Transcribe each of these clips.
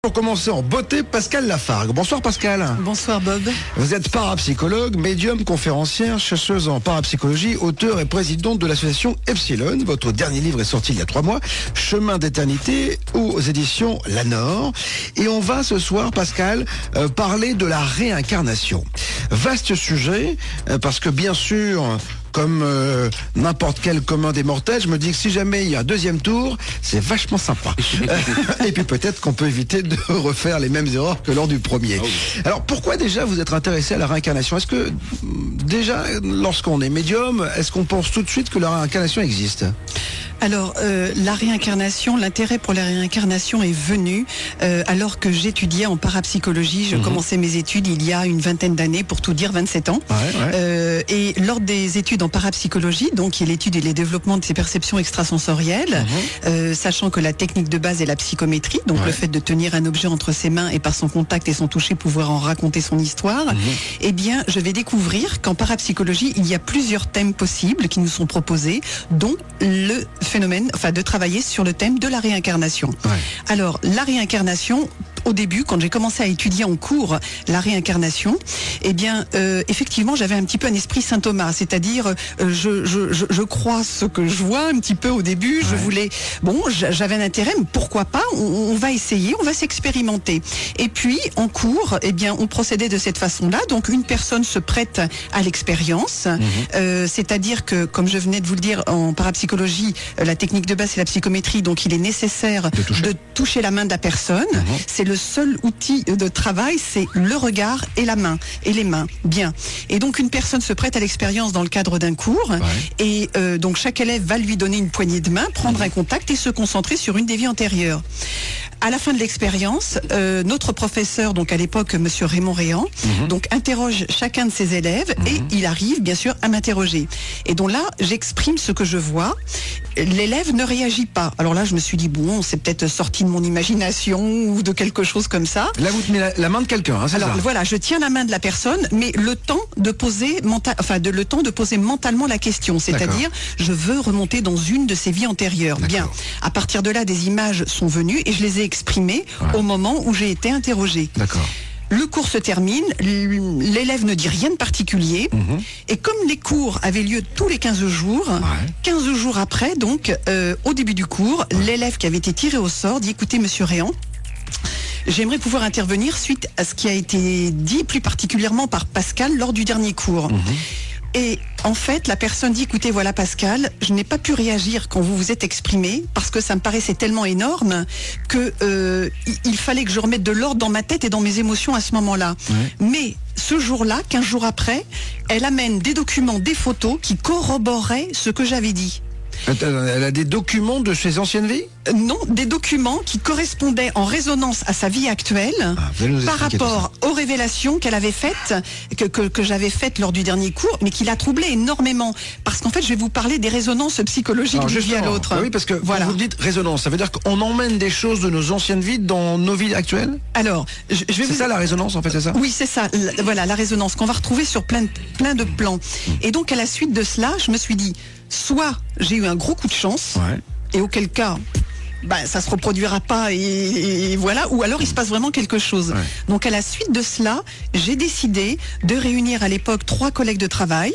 Pour commencer en beauté, Pascal Lafargue. Bonsoir Pascal. Bonsoir Bob. Vous êtes parapsychologue, médium, conférencière, chercheuse en parapsychologie, auteur et présidente de l'association Epsilon. Votre dernier livre est sorti il y a 3 mois, Chemin d'éternité, aux éditions Lanor. Et on va ce soir, Pascal, parler de la réincarnation. Vaste sujet, parce que bien sûr, comme n'importe quel commun des mortels, je me dis que si jamais il y a un deuxième tour, c'est vachement sympa. Et puis peut-être qu'on peut éviter de refaire les mêmes erreurs que lors du premier. Oh oui. Alors pourquoi déjà vous êtes intéressé à la réincarnation? Est-ce que déjà, lorsqu'on est médium, est-ce qu'on pense tout de suite que la réincarnation existe? Alors, la réincarnation, l'intérêt pour la réincarnation est venu alors que j'étudiais en parapsychologie. Je commençais mes études il y a une vingtaine d'années, pour tout dire 27 ans. Et lors des études en parapsychologie, donc qui est l'étude et le développement de ces perceptions extrasensorielles, sachant que la technique de base est la psychométrie, donc le fait de tenir un objet entre ses mains et par son contact et son toucher pouvoir en raconter son histoire, eh bien, je vais découvrir qu'en parapsychologie, il y a plusieurs thèmes possibles qui nous sont proposés, dont le phénomène, enfin de travailler sur le thème de la réincarnation. Alors, la réincarnation, au début, quand j'ai commencé à étudier en cours la réincarnation, eh bien, effectivement, j'avais un petit peu un esprit Saint Thomas, c'est-à-dire, je crois ce que je vois un petit peu au début. Je voulais, j'avais un intérêt, mais pourquoi pas on va essayer, on va s'expérimenter. Et puis, en cours, eh bien, on procédait de cette façon-là. Donc, une personne se prête à l'expérience, c'est-à-dire que, comme je venais de vous le dire, en parapsychologie, la technique de base c'est la psychométrie, donc il est nécessaire de toucher la main de la personne. C'est le seul outil de travail, c'est le regard et la main, et les mains. Bien. Et donc une personne se prête à l'expérience dans le cadre d'un cours, et donc chaque élève va lui donner une poignée de main, prendre un contact et se concentrer sur une des vies antérieures. À la fin de l'expérience, notre professeur, donc à l'époque Monsieur Raymond Réan, donc interroge chacun de ses élèves et il arrive bien sûr à m'interroger. Et donc là, j'exprime ce que je vois. L'élève ne réagit pas. Alors là, je me suis dit bon, c'est peut-être sorti de mon imagination ou de quelque chose comme ça. Là, vous tenez la main de quelqu'un, hein, c'est ça? Alors voilà, je tiens la main de la personne, mais le temps de poser mentalement la question, c'est-à-dire je veux remonter dans une de ses vies antérieures. Bien. À partir de là, des images sont venues et je les ai exprimées au moment où j'ai été interrogée. D'accord. Le cours se termine, l'élève ne dit rien de particulier, et comme les cours avaient lieu tous les 15 jours, 15 jours après, donc, au début du cours, l'élève qui avait été tiré au sort dit, écoutez, Monsieur Réan, j'aimerais pouvoir intervenir suite à ce qui a été dit plus particulièrement par Pascal lors du dernier cours. Et en fait, la personne dit, écoutez, voilà Pascal, je n'ai pas pu réagir quand vous vous êtes exprimé parce que ça me paraissait tellement énorme que il fallait que je remette de l'ordre dans ma tête et dans mes émotions à ce moment-là. Mais ce jour-là, 15 jours après, elle amène des documents, des photos qui corroboraient ce que j'avais dit. Elle a des documents de ses anciennes vies? Non, des documents qui correspondaient en résonance à sa vie actuelle par rapport aux révélations qu'elle avait faites, que j'avais faites lors du dernier cours, mais qui l'a troublée énormément. Parce qu'en fait, je vais vous parler des résonances psychologiques d'une vie à l'autre. Oui, parce que quand vous dites résonance, ça veut dire qu'on emmène des choses de nos anciennes vies dans nos vies actuelles? Alors, c'est ça la résonance, en fait, c'est ça? Oui, c'est ça. Voilà, la résonance qu'on va retrouver sur plein de plans. Et donc, à la suite de cela, je me suis dit, soit j'ai eu un gros coup de chance, et auquel cas, ça se reproduira pas et voilà, ou alors il se passe vraiment quelque chose. Donc à la suite de cela, j'ai décidé de réunir à l'époque 3 collègues de travail.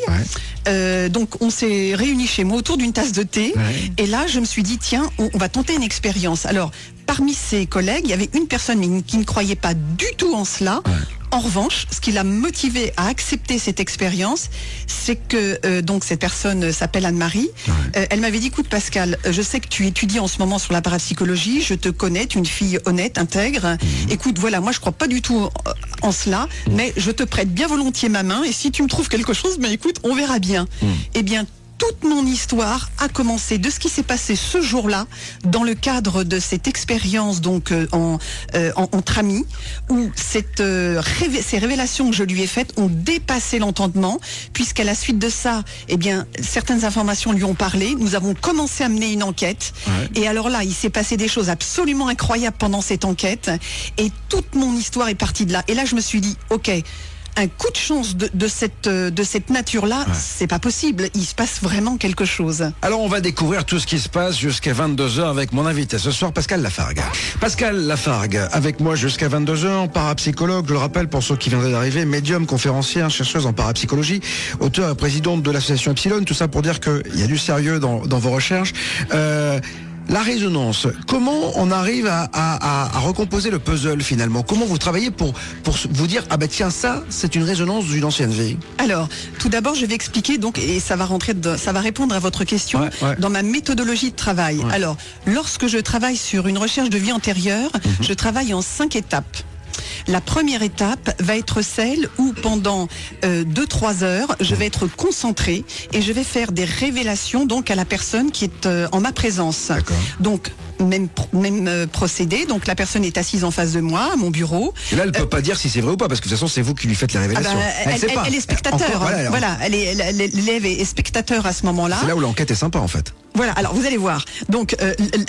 Donc on s'est réunis chez moi autour d'une tasse de thé, et là je me suis dit tiens, on va tenter une expérience. Alors parmi ces collègues, il y avait une personne qui ne croyait pas du tout en cela. En revanche, ce qui l'a motivé à accepter cette expérience, c'est que donc cette personne s'appelle Anne-Marie. Elle m'avait dit, écoute Pascal, je sais que tu étudies en ce moment sur la parapsychologie, je te connais, tu es une fille honnête, intègre. Écoute, voilà, moi je crois pas du tout en cela, mais je te prête bien volontiers ma main, et si tu me trouves quelque chose, écoute, on verra bien. Eh bien, toute mon histoire a commencé de ce qui s'est passé ce jour-là dans le cadre de cette expérience donc entre amis, où ces révélations que je lui ai faites ont dépassé l'entendement, puisqu'à la suite de ça, eh bien, certaines informations lui ont parlé. Nous avons commencé à mener une enquête, et alors là, il s'est passé des choses absolument incroyables pendant cette enquête, et toute mon histoire est partie de là. Et là, je me suis dit, ok, un coup de chance de cette nature-là, c'est pas possible. Il se passe vraiment quelque chose. Alors on va découvrir tout ce qui se passe jusqu'à 22h avec mon invité ce soir, Pascal Lafargue. Pascal Lafargue, avec moi jusqu'à 22h, parapsychologue, je le rappelle pour ceux qui viendraient d'arriver, médium, conférencière, chercheuse en parapsychologie, auteur et présidente de l'association Epsilon, tout ça pour dire qu'il y a du sérieux dans vos recherches. La résonance, comment on arrive à recomposer le puzzle finalement? Comment vous travaillez pour vous dire, ah bah tiens, ça c'est une résonance d'une ancienne vie? Alors, tout d'abord je vais expliquer, donc, et ça va répondre à votre question, dans ma méthodologie de travail. Alors, lorsque je travaille sur une recherche de vie antérieure, je travaille en 5 étapes. La première étape va être celle où pendant 2-3 heures, je vais être concentrée et je vais faire des révélations donc à la personne qui est en ma présence. Donc même procédé, donc la personne est assise en face de moi à mon bureau. Et là elle peut pas dire si c'est vrai ou pas parce que de toute façon c'est vous qui lui faites les révélations. Elle est spectateur. L'élève est spectateur à ce moment-là. C'est là où l'enquête est sympa en fait. Voilà, alors vous allez voir. Donc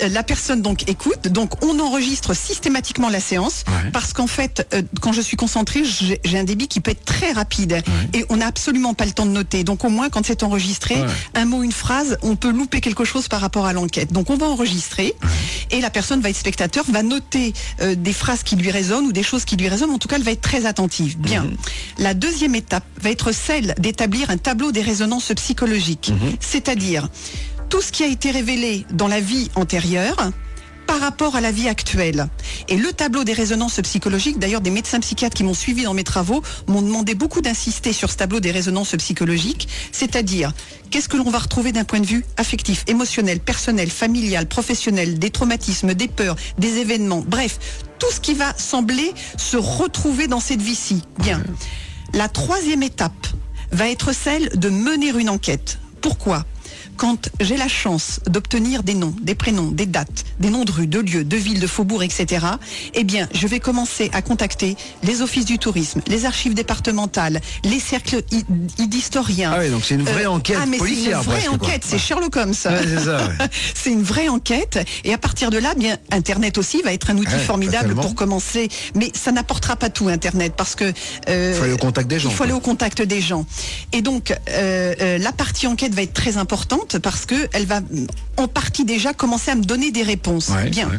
la personne donc écoute, donc on enregistre systématiquement la séance parce qu'en fait quand je suis concentrée, j'ai un débit qui peut être très rapide et on n'a absolument pas le temps de noter. Donc au moins quand c'est enregistré, un mot, une phrase, on peut louper quelque chose par rapport à l'enquête. Donc on va enregistrer et la personne va être spectateur, va noter des phrases qui lui résonnent ou des choses qui lui résonnent. En tout cas, elle va être très attentive. Bien. La deuxième étape va être celle d'établir un tableau des résonances psychologiques, c'est-à-dire tout ce qui a été révélé dans la vie antérieure par rapport à la vie actuelle. Et le tableau des résonances psychologiques, d'ailleurs des médecins psychiatres qui m'ont suivi dans mes travaux m'ont demandé beaucoup d'insister sur ce tableau des résonances psychologiques, c'est-à-dire qu'est-ce que l'on va retrouver d'un point de vue affectif, émotionnel, personnel, familial, professionnel, des traumatismes, des peurs, des événements, bref, tout ce qui va sembler se retrouver dans cette vie-ci. Bien. La troisième étape va être celle de mener une enquête. Pourquoi ? Quand j'ai la chance d'obtenir des noms, des prénoms, des dates, des noms de rues, de lieux, de villes, de faubourgs, etc., eh bien, je vais commencer à contacter les offices du tourisme, les archives départementales, les cercles d'historiens. Ah oui, donc c'est une vraie enquête policière. C'est une vraie enquête, c'est Sherlock Holmes. C'est une vraie enquête. Et à partir de là, bien, Internet aussi va être un outil formidable pour commencer. Mais ça n'apportera pas tout, Internet, parce que il faut aller au contact des gens. Il faut aller au contact des gens. Et donc, la partie enquête va être très importante parce que elle va en partie déjà commencer à me donner des réponses. Bien.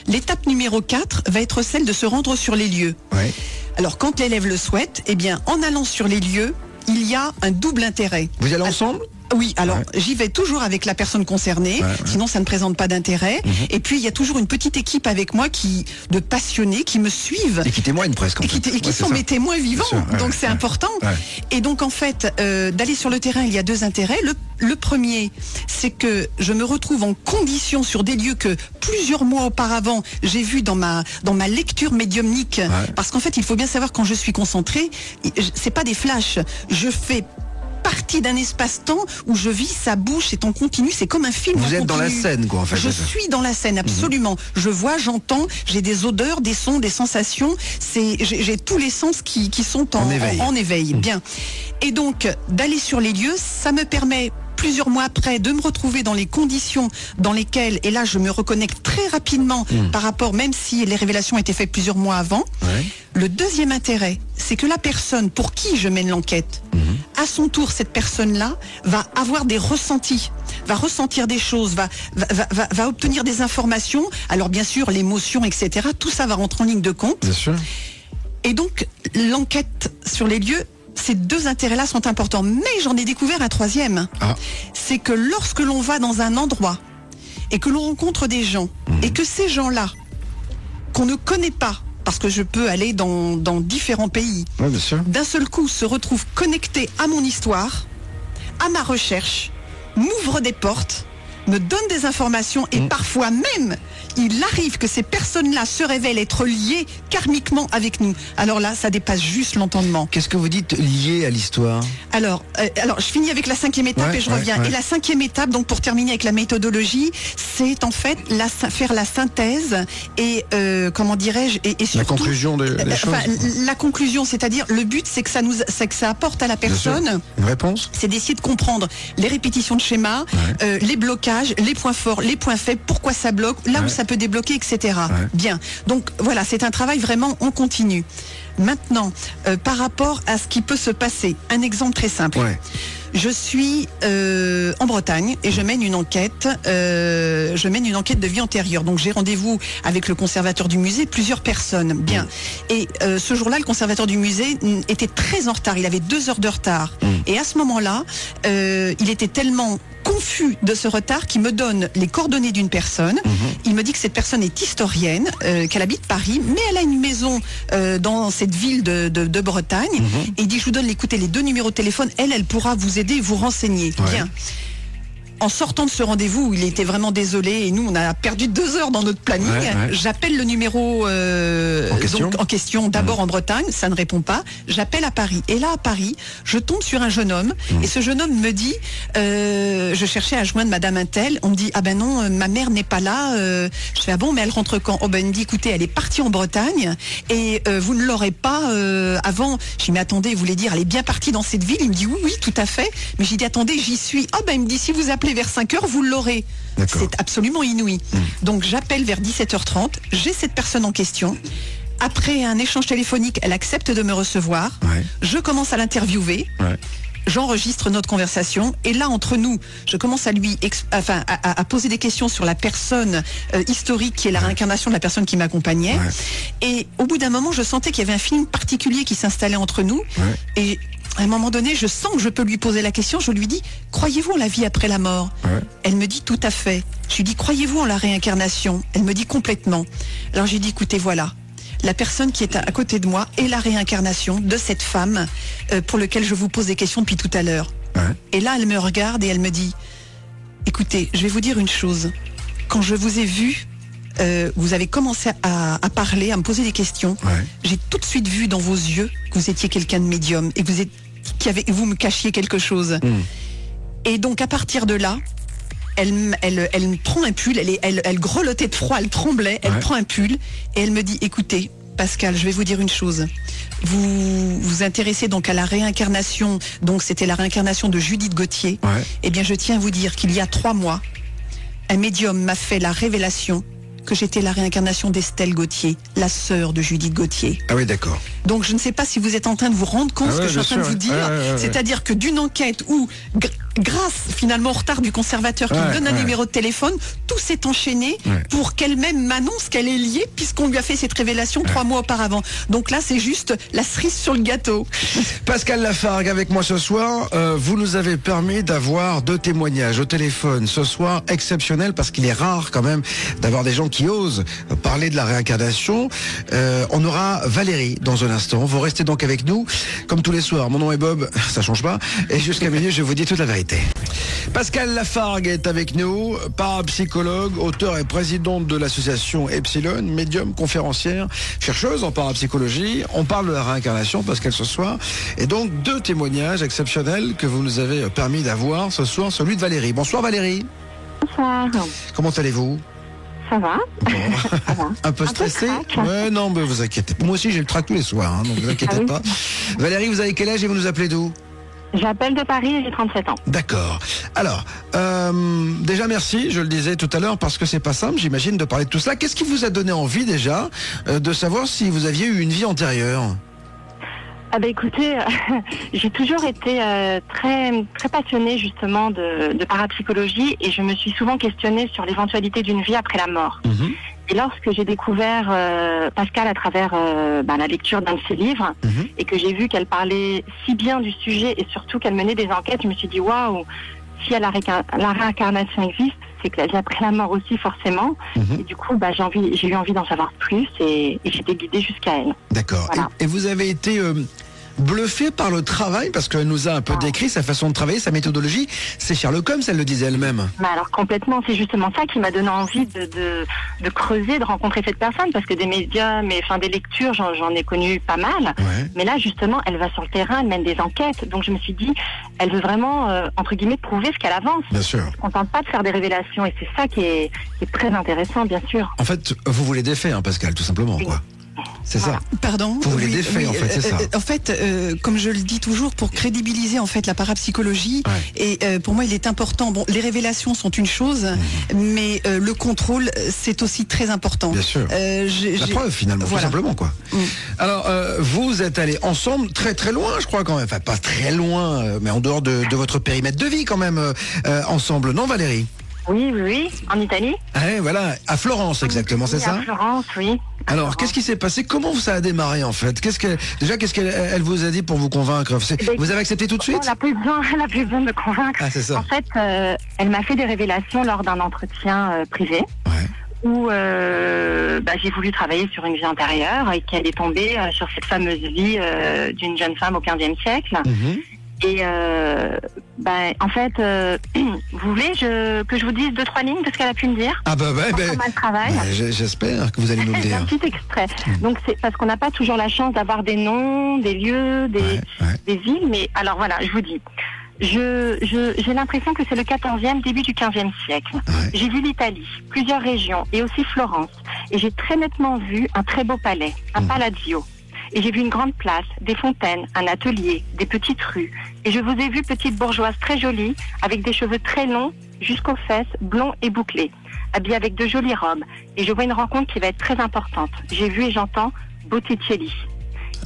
L'étape numéro 4 va être celle de se rendre sur les lieux. Alors, quand l'élève le souhaite, eh bien, en allant sur les lieux, il y a un double intérêt. Vous y allez ensemble ? Oui, alors j'y vais toujours avec la personne concernée, sinon ça ne présente pas d'intérêt. Et puis il y a toujours une petite équipe avec moi de passionnés qui me suivent. Et qui témoignent presque. Et qui sont mes témoins vivants, donc c'est important. Et donc en fait, d'aller sur le terrain, il y a 2 intérêts. Le premier, c'est que je me retrouve en condition sur des lieux que plusieurs mois auparavant, j'ai vu dans ma lecture médiumnique. Parce qu'en fait, il faut bien savoir, quand je suis concentrée, c'est pas des flashs. Je fais partie d'un espace-temps où je vis, ça bouge, c'est en continu, c'est comme un film. Vous êtes dans la scène, quoi, en fait. Je suis dans la scène, absolument. Je vois, j'entends, j'ai des odeurs, des sons, des sensations. J'ai tous les sens qui sont en éveil. Bien. Et donc, d'aller sur les lieux, ça me permet, plusieurs mois après, de me retrouver dans les conditions dans lesquelles, et là je me reconnecte très rapidement par rapport, même si les révélations étaient faites plusieurs mois avant. Le deuxième intérêt, c'est que la personne pour qui je mène l'enquête, à son tour, cette personne-là va avoir des ressentis, va ressentir des choses, va obtenir des informations. Alors bien sûr, l'émotion, etc., tout ça va rentrer en ligne de compte. Bien sûr. Et donc, l'enquête sur les lieux, ces 2 intérêts-là sont importants. Mais j'en ai découvert un troisième. C'est que lorsque l'on va dans un endroit et que l'on rencontre des gens et que ces gens-là, qu'on ne connaît pas, parce que je peux aller dans différents pays, d'un seul coup se retrouvent connectés à mon histoire, à ma recherche, m'ouvrent des portes, me donnent des informations et parfois même, il arrive que ces personnes-là se révèlent être liées karmiquement avec nous. Alors là, ça dépasse juste l'entendement. Qu'est-ce que vous dites lié à l'histoire ? Alors, je finis avec la 5e étape et je reviens. Et la 5e étape, donc pour terminer avec la méthodologie, c'est en fait faire la synthèse et comment dirais-je, et surtout la conclusion des choses. La conclusion, c'est-à-dire le but, c'est que ça apporte à la personne une réponse. C'est d'essayer de comprendre les répétitions de schémas, les blocages, les points forts, les points faibles, pourquoi ça bloque, là où ça peut débloquer, etc. Bien. Donc voilà, c'est un travail vraiment en continu. Maintenant, par rapport à ce qui peut se passer, un exemple très simple. Ouais. Je suis en Bretagne et je mène une enquête. De vie antérieure. Donc j'ai rendez-vous avec le conservateur du musée, plusieurs personnes. Bien. Et ce jour-là, le conservateur du musée était très en retard. Il avait 2 heures de retard. Et à ce moment-là, il était tellement confus de ce retard qu'il me donne les coordonnées d'une personne. Il me dit que cette personne est historienne, qu'elle habite Paris, mais elle a une maison dans cette ville de Bretagne. Et il dit, je vous donne les 2 numéros de téléphone. Elle pourra vous aider, vous renseigner. Ouais. Bien. En sortant de ce rendez-vous, il était vraiment désolé et nous, on a perdu 2 heures dans notre planning. J'appelle le numéro en question d'abord en Bretagne, ça ne répond pas. J'appelle à Paris. Et là, à Paris, je tombe sur un jeune homme et ce jeune homme me dit, je cherchais à joindre Madame Untel. On me dit, ah ben non, ma mère n'est pas là. Je fais, ah bon, mais elle rentre quand? Oh ben, il me dit, écoutez, elle est partie en Bretagne et vous ne l'aurez pas avant. Je dis, mais attendez, vous voulez dire, elle est bien partie dans cette ville? Il me dit, oui, tout à fait. Mais j'ai dit, attendez, j'y suis. Ah ben, il me dit, si vous appelez vers 5 heures, vous l'aurez. C'est absolument inouï. Donc j'appelle vers 17h30, j'ai cette personne en question. Après un échange téléphonique, elle accepte de me recevoir. Je commence à l'interviewer. J'enregistre notre conversation et là entre nous, je commence à lui à poser des questions sur la personne historique qui est la réincarnation de la personne qui m'accompagnait. Et au bout d'un moment, je sentais qu'il y avait un feeling particulier qui s'installait entre nous. Et à un moment donné, je sens que je peux lui poser la question. Je lui dis, croyez-vous en la vie après la mort? Elle me dit, tout à fait. Je lui dis, croyez-vous en la réincarnation? Elle me dit, complètement. Alors j'ai dit, écoutez, voilà. La personne qui est à côté de moi est la réincarnation de cette femme pour laquelle je vous pose des questions depuis tout à l'heure. Et là, elle me regarde et elle me dit, écoutez, je vais vous dire une chose. Quand je vous ai vu, vous avez commencé à parler, à me poser des questions. J'ai tout de suite vu dans vos yeux que vous étiez quelqu'un de médium et que vous me cachiez quelque chose. Et donc, à partir de là, elle prend un pull, elle grelottait de froid, elle tremblait, elle prend un pull et elle me dit, écoutez, Pascal, je vais vous dire une chose. Vous vous intéressez donc à la réincarnation, donc c'était la réincarnation de Judith Gauthier. Eh bien, je tiens à vous dire qu'il y a 3 mois, un médium m'a fait la révélation que j'étais la réincarnation d'Estelle Gauthier, la sœur de Judith Gauthier. Ah oui, d'accord. Donc je ne sais pas si vous êtes en train de vous rendre compte de ce que je suis en train de vous dire. C'est-à-dire que d'une enquête où, grâce finalement au retard du conservateur qui me donne un numéro de téléphone, tout s'est enchaîné pour qu'elle-même m'annonce qu'elle est liée puisqu'on lui a fait cette révélation 3 mois auparavant. Donc là, c'est juste la cerise sur le gâteau. Pascal Lafargue avec moi ce soir. Vous nous avez permis d'avoir 2 témoignages au téléphone ce soir exceptionnels parce qu'il est rare quand même d'avoir des gens qui osent parler de la réincarnation. On aura Valérie dans un instant. Vous restez donc avec nous comme tous les soirs. Mon nom est Bob, ça change pas. Et jusqu'à minuit, je vous dis toute la vérité. Pascal Lafargue est avec nous, parapsychologue, auteur et présidente de l'association Epsilon, médium, conférencière, chercheuse en parapsychologie. On parle de la réincarnation, Pascal, ce soir. Et donc, 2 témoignages exceptionnels que vous nous avez permis d'avoir ce soir, celui de Valérie. Bonsoir Valérie. Bonsoir. Comment allez-vous? Ça va. Bon. Ça va. Un peu stressé? Ouais, non, mais vous inquiétez pas. Moi aussi, j'ai le trac tous les soirs, donc vous inquiétez pas. Valérie, vous avez quel âge et vous nous appelez d'où? J'appelle de Paris et j'ai 37 ans. D'accord. Alors, déjà merci, je le disais tout à l'heure, parce que c'est pas simple, j'imagine, de parler de tout cela. Qu'est-ce qui vous a donné envie déjà de savoir si vous aviez eu une vie antérieure? Ah bah écoutez, j'ai toujours été très passionnée justement de parapsychologie et je me suis souvent questionnée sur l'éventualité d'une vie après la mort. Et lorsque j'ai découvert Pascal à travers la lecture d'un de ses livres et que j'ai vu qu'elle parlait si bien du sujet et surtout qu'elle menait des enquêtes, je me suis dit waouh, si la réincarnation existe, c'est que la vie après la mort aussi forcément. Et du coup, j'ai eu envie d'en savoir plus et j'ai été guidée jusqu'à elle. D'accord. Voilà. Et vous avez été bluffé par le travail, parce qu'elle nous a un peu décrit sa façon de travailler, sa méthodologie. C'est Sherlock Holmes, elle le disait elle-même. Alors complètement, c'est justement ça qui m'a donné envie de creuser, de rencontrer cette personne, parce que des médias, des lectures, j'en ai connu pas mal. Mais là, justement, elle va sur le terrain, elle mène des enquêtes. Donc je me suis dit, elle veut vraiment, entre guillemets, prouver ce qu'elle avance. Bien sûr. Elle ne se contente pas de faire des révélations, et c'est ça qui est très intéressant, bien sûr. En fait, vous voulez des faits, Pascal, tout simplement, quoi. C'est ça. Pardon. Vous voulez des faits, en fait, c'est ça. En fait, comme je le dis toujours, pour crédibiliser en fait la parapsychologie, et pour moi, il est important. Bon, les révélations sont une chose, mais le contrôle, c'est aussi très important. Bien sûr. La preuve, finalement, tout simplement, quoi. Alors, vous êtes allés ensemble très très loin, je crois, quand même. Enfin, pas très loin, mais en dehors de votre périmètre de vie, quand même, ensemble. Non, Valérie? Oui, en Italie. Voilà, à Florence exactement, c'est ça? À Florence, oui. Alors, qu'est-ce qui s'est passé? Comment ça a démarré en fait? Qu'est-ce qu'elle vous a dit pour vous convaitre? Vous avez accepté tout de suite? Elle a plus besoin de me convaincre. Ah, c'est ça. En fait, elle m'a fait des révélations lors d'un entretien privé. Où j'ai voulu travailler sur une vie antérieure et qu'elle est tombée sur cette fameuse vie d'une jeune femme au XVe siècle. Et en fait, vous voulez que je vous dise 2-3 lignes de ce qu'elle a pu me dire? J'espère que vous allez nous le dire. Un petit extrait. Donc c'est parce qu'on n'a pas toujours la chance d'avoir des noms, des lieux, des villes. Mais alors voilà, je vous dis. J'ai l'impression que c'est le 14e, début du 15e siècle. J'ai vu l'Italie, plusieurs régions et aussi Florence. Et j'ai très nettement vu un très beau palais, un palazzo. Et j'ai vu une grande place, des fontaines, un atelier, des petites rues. Et je vous ai vu petite bourgeoise très jolie, avec des cheveux très longs jusqu'aux fesses, blonds et bouclés, habillée avec de jolies robes. Et je vois une rencontre qui va être très importante. J'ai vu et j'entends Botticelli.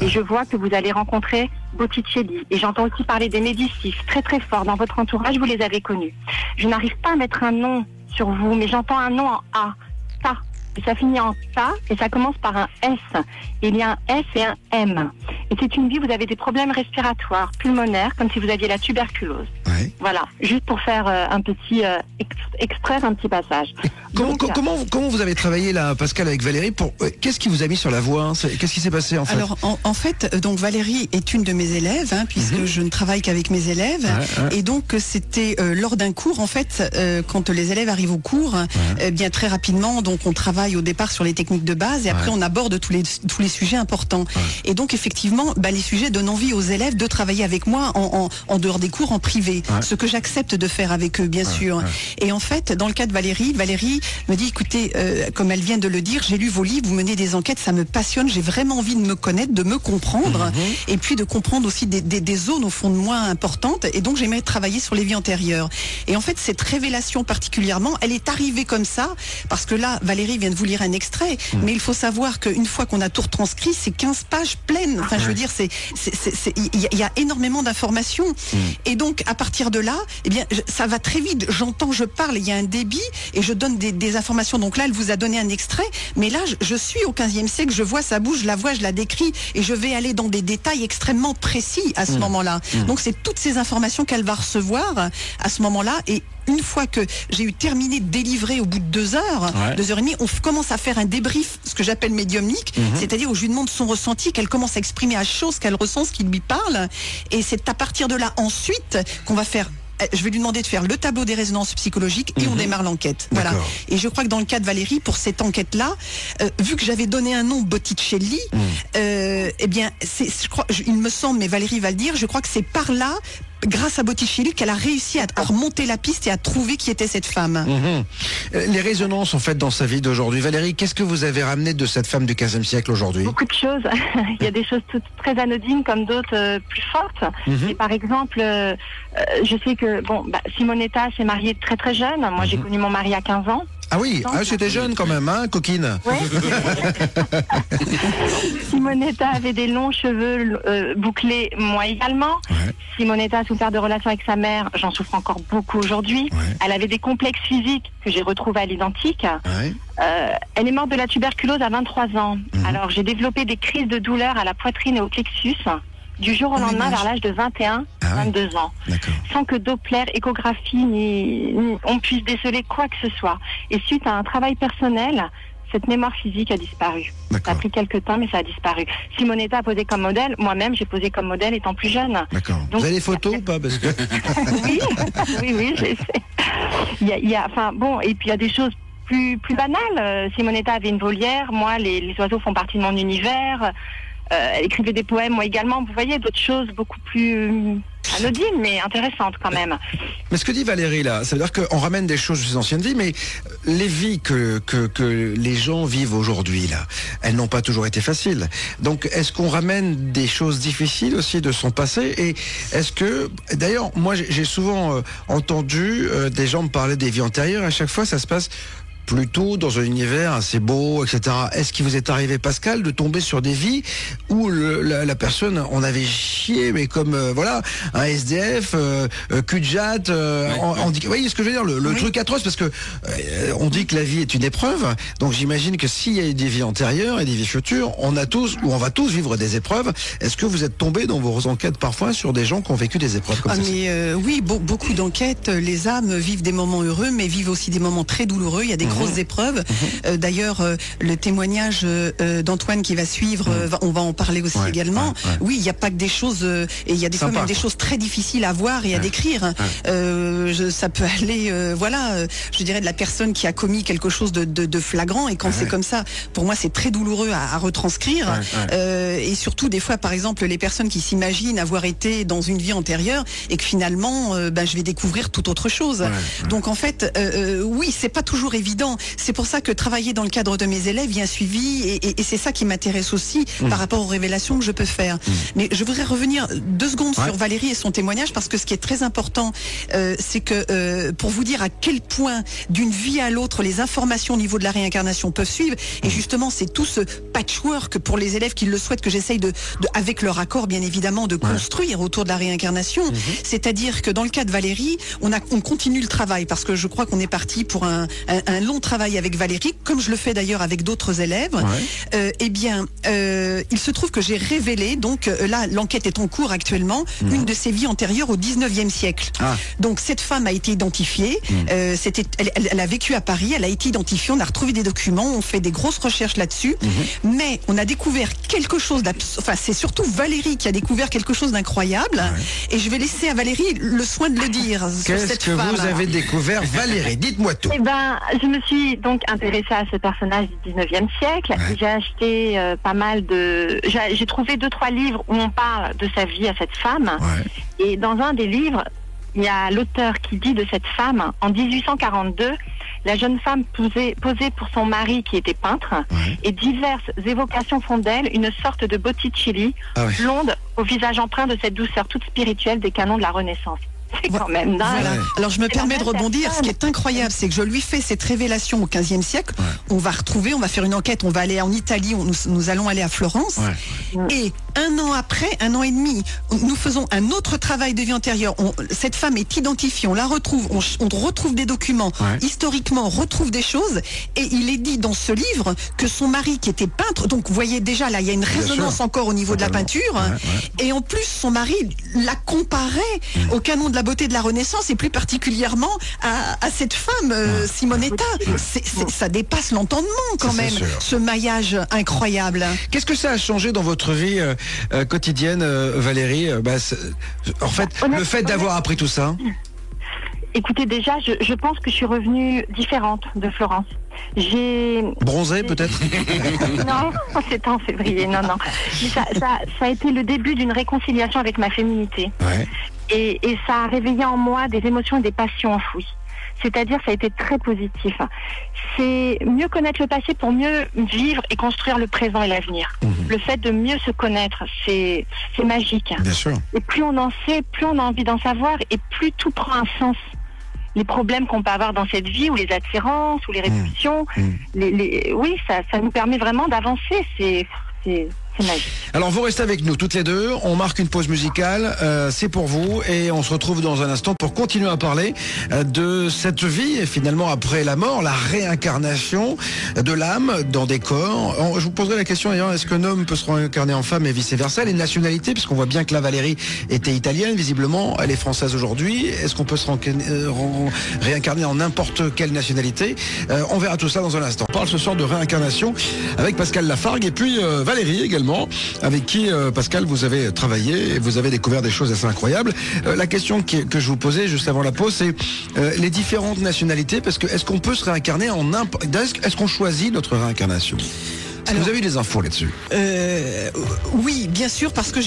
Et je vois que vous allez rencontrer Botticelli. Et j'entends aussi parler des Médicis, très très fort. Dans votre entourage, vous les avez connus. Je n'arrive pas à mettre un nom sur vous, mais j'entends un nom en A. Ça. Et ça finit en ça, et ça commence par un S. Et il y a un S et un M. Et c'est une vie, vous avez des problèmes respiratoires, pulmonaires, comme si vous aviez la tuberculose. Voilà, juste pour faire un petit extraire un petit passage. Comment vous avez travaillé là, Pascal, avec Valérie qu'est-ce qui vous a mis sur la voie? Qu'est-ce qui s'est passé en fait? Alors en fait, donc Valérie est une de mes élèves, puisque je ne travaille qu'avec mes élèves, et donc c'était lors d'un cours en fait, quand les élèves arrivent au cours, bien très rapidement, donc on travaille au départ sur les techniques de base, et après on aborde tous les sujets importants. Et donc effectivement, les sujets donnent envie aux élèves de travailler avec moi en dehors des cours, en privé. Ce que j'accepte de faire avec eux, bien sûr. Et en fait, dans le cas de Valérie me dit, écoutez, comme elle vient de le dire, j'ai lu vos livres, vous menez des enquêtes, ça me passionne, j'ai vraiment envie de me connaître, de me comprendre, et puis de comprendre aussi des zones au fond de moi importantes, et donc j'aimerais travailler sur les vies antérieures. Et en fait, cette révélation particulièrement, elle est arrivée comme ça, parce que là, Valérie vient de vous lire un extrait, mais il faut savoir qu'une fois qu'on a tout retranscrit, c'est 15 pages pleines. Enfin, je veux dire, il y a énormément d'informations. Et donc, à partir de là, eh bien, ça va très vite. J'entends, je parle, il y a un débit, et je donne des informations. Donc là, elle vous a donné un extrait, mais là, je suis au 15e siècle, je vois sa bouche, je la vois, je la décris, et je vais aller dans des détails extrêmement précis à ce moment-là. Donc, c'est toutes ces informations qu'elle va recevoir à ce moment-là, et une fois que j'ai eu terminé de délivrer au bout de 2 heures, 2 heures et demie, on commence à faire un débrief, ce que j'appelle médiumnique, c'est-à-dire où je lui demande son ressenti, qu'elle commence à exprimer à chaud ce qu'elle ressent, ce qui lui parle, et c'est à partir de là ensuite qu'on va faire. Je vais lui demander de faire le tableau des résonances psychologiques et on démarre l'enquête. Voilà. Et je crois que dans le cas de Valérie, pour cette enquête-là, vu que j'avais donné un nom, Botticelli, eh bien, il me semble, mais Valérie va le dire, je crois que c'est par là, grâce à Botticelli, qu'elle a réussi à remonter la piste et à trouver qui était cette femme. Les résonances en fait dans sa vie d'aujourd'hui. Valérie, qu'est-ce que vous avez ramené de cette femme du 15e siècle aujourd'hui? Beaucoup de choses. Il y a des choses toutes très anodines comme d'autres plus fortes. Et par exemple, je sais que Simonetta s'est mariée très très jeune. Moi j'ai connu mon mari à 15 ans. Ah oui, c'était jeune quand même, coquine. Ouais. Simonetta avait des longs cheveux bouclés, moi également. Simonetta a souffert de relations avec sa mère, j'en souffre encore beaucoup aujourd'hui. Elle avait des complexes physiques que j'ai retrouvés à l'identique. Elle est morte de la tuberculose à 23 ans. Alors j'ai développé des crises de douleur à la poitrine et au plexus. Du jour au lendemain, vers l'âge de 21, 22 ans. Sans que Doppler, échographie, on puisse déceler quoi que ce soit. Et suite à un travail personnel, cette mémoire physique a disparu. Ça a pris quelques temps, mais ça a disparu. Simonetta a posé comme modèle. Moi-même, j'ai posé comme modèle étant plus jeune. Donc, vous avez les photos ou pas? Parce que... oui, j'ai et puis il y a des choses plus banales. Simonetta avait une volière. Moi, les oiseaux font partie de mon univers. Elle écrivait des poèmes, moi également. Vous voyez, d'autres choses beaucoup plus anodine, mais intéressante quand même. Mais ce que dit Valérie là, ça veut dire qu'on ramène des choses de ses anciennes vies, mais les vies que les gens vivent aujourd'hui là, elles n'ont pas toujours été faciles. Donc est-ce qu'on ramène des choses difficiles aussi de son passé? Et est-ce que, d'ailleurs, moi j'ai souvent entendu des gens me parler des vies antérieures, à chaque fois ça se passe plutôt dans un univers assez beau, etc. Est-ce qu'il vous est arrivé, Pascal, de tomber sur des vies où la personne, on avait chié, mais comme voilà, un SDF, cul-de-jatte, vous voyez ce que je veux dire, le truc atroce, parce que on dit que la vie est une épreuve, donc j'imagine que s'il y a des vies antérieures et des vies futures, on a tous, ou on va tous vivre des épreuves. Est-ce que vous êtes tombé dans vos enquêtes parfois sur des gens qui ont vécu des épreuves comme ça? Mais oui, beaucoup d'enquêtes, les âmes vivent des moments heureux, mais vivent aussi des moments très douloureux. Il y a des grosses épreuves. D'ailleurs, le témoignage d'Antoine qui va suivre, on va en parler aussi également. Oui, il n'y a pas que des choses, et il y a des fois même des choses très difficiles à voir et à décrire. Ça peut aller, je dirais de la personne qui a commis quelque chose de flagrant, et quand c'est comme ça, pour moi, c'est très douloureux à retranscrire. Et surtout, des fois, par exemple, les personnes qui s'imaginent avoir été dans une vie antérieure et que finalement, je vais découvrir tout autre chose. Donc en fait, oui, c'est pas toujours évident. C'est pour ça que travailler dans le cadre de mes élèves, il y a un suivi, et c'est ça qui m'intéresse aussi par rapport aux révélations que je peux faire. Mais je voudrais revenir 2 secondes sur Valérie et son témoignage, parce que ce qui est très important, c'est que pour vous dire à quel point d'une vie à l'autre les informations au niveau de la réincarnation peuvent suivre, et justement c'est tout ce patchwork pour les élèves qui le souhaitent que j'essaye avec leur accord bien évidemment de construire autour de la réincarnation. C'est-à-dire que dans le cas de Valérie, on continue le travail, parce que je crois qu'on est parti pour un long travail avec Valérie, comme je le fais d'ailleurs avec d'autres élèves. Il se trouve que j'ai révélé, donc là l'enquête est en cours actuellement, une de ses vies antérieures au 19e siècle. Donc cette femme a été identifiée, elle a vécu à Paris, elle a été identifiée, on a retrouvé des documents, on fait des grosses recherches là-dessus, mais on a découvert quelque chose c'est surtout Valérie qui a découvert quelque chose d'incroyable, et je vais laisser à Valérie le soin de le dire. Qu'est-ce que vous avez découvert, Valérie? Dites-moi tout. Je me suis donc intéressée à ce personnage du 19e siècle. J'ai acheté pas mal de... J'ai trouvé 2-3 livres où on parle de sa vie à cette femme. Et dans un des livres, il y a l'auteur qui dit de cette femme, en 1842, la jeune femme posait pour son mari qui était peintre, et diverses évocations font d'elle une sorte de Botticelli, blonde, au visage empreint de cette douceur toute spirituelle des canons de la Renaissance. C'est quand même dingue. Alors je me permets de rebondir. Ce qui est incroyable, c'est que je lui fais cette révélation au 15e siècle. On va faire une enquête, on va aller en Italie, nous allons aller à Florence. Et 1 an après, 1 an et demi, nous faisons un autre travail de vie antérieure. Cette femme est identifiée, on la retrouve, on retrouve des documents, historiquement on retrouve des choses, et il est dit dans ce livre que son mari qui était peintre, donc vous voyez déjà là, il y a une résonance encore au niveau de la peinture, et en plus son mari la comparait au canon de la beauté de la Renaissance, et plus particulièrement à cette femme, Simonetta. Ça dépasse l'entendement quand même, ce maillage incroyable. Qu'est-ce que ça a changé dans votre vie quotidienne, Valérie? En fait, le fait d'avoir appris tout ça. Écoutez, déjà, je pense que je suis revenue différente de Florence. J'ai... Bronzée, peut-être? Non, c'était en février, non. Ça a été le début d'une réconciliation avec ma féminité. Et ça a réveillé en moi des émotions et des passions enfouies. C'est-à-dire, ça a été très positif. C'est mieux connaître le passé pour mieux vivre et construire le présent et l'avenir. Le fait de mieux se connaître, c'est magique. Bien sûr. Et plus on en sait, plus on a envie d'en savoir, et plus tout prend un sens. Les problèmes qu'on peut avoir dans cette vie, ou les attirances, ou les répulsions, oui, ça nous permet vraiment d'avancer. C'est magique. Alors vous restez avec nous toutes les deux, on marque une pause musicale, c'est pour vous, et on se retrouve dans un instant pour continuer à parler de cette vie, et finalement après la mort, la réincarnation de l'âme dans des corps. Je vous poserai la question d'ailleurs, est-ce qu'un homme peut se réincarner en femme et vice versa? Les nationalités, puisqu'on voit bien que là Valérie était italienne, visiblement elle est française aujourd'hui, est-ce qu'on peut se réincarner en n'importe quelle nationalité? On verra tout ça dans un instant. On parle ce soir de réincarnation avec Pascal Lafargue, et puis Valérie également, avec qui, Pascal, vous avez travaillé et vous avez découvert des choses assez incroyables. La question que je vous posais juste avant la pause, c'est les différentes nationalités, parce que est-ce qu'on peut se réincarner en n'importe... Est-ce qu'on choisit notre réincarnation? Vous avez eu des infos là-dessus? Oui, bien sûr, parce que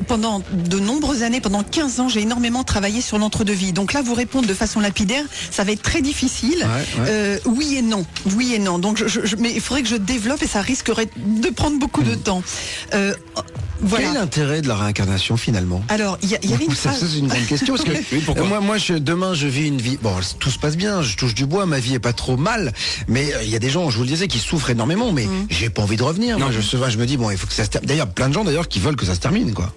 pendant de nombreuses années, pendant 15 ans, j'ai énormément travaillé sur l'entre-deux-vie. Donc là, vous répondre de façon lapidaire, ça va être très difficile. Oui et non. Oui et non. Donc, mais il faudrait que je développe et ça risquerait de prendre beaucoup de temps. Voilà. Quel est l'intérêt de la réincarnation finalement? Alors, il y avait une phrase... Ça, c'est une grande question. Parce que demain, je vis une vie... Bon, tout se passe bien, je touche du bois, ma vie est pas trop mal. Mais il y a des gens, je vous le disais, qui souffrent énormément. Mais j'ai pas envie de revenir. Non. Moi, je me dis, bon, il faut que ça se termine. D'ailleurs, plein de gens qui veulent que ça se termine, quoi.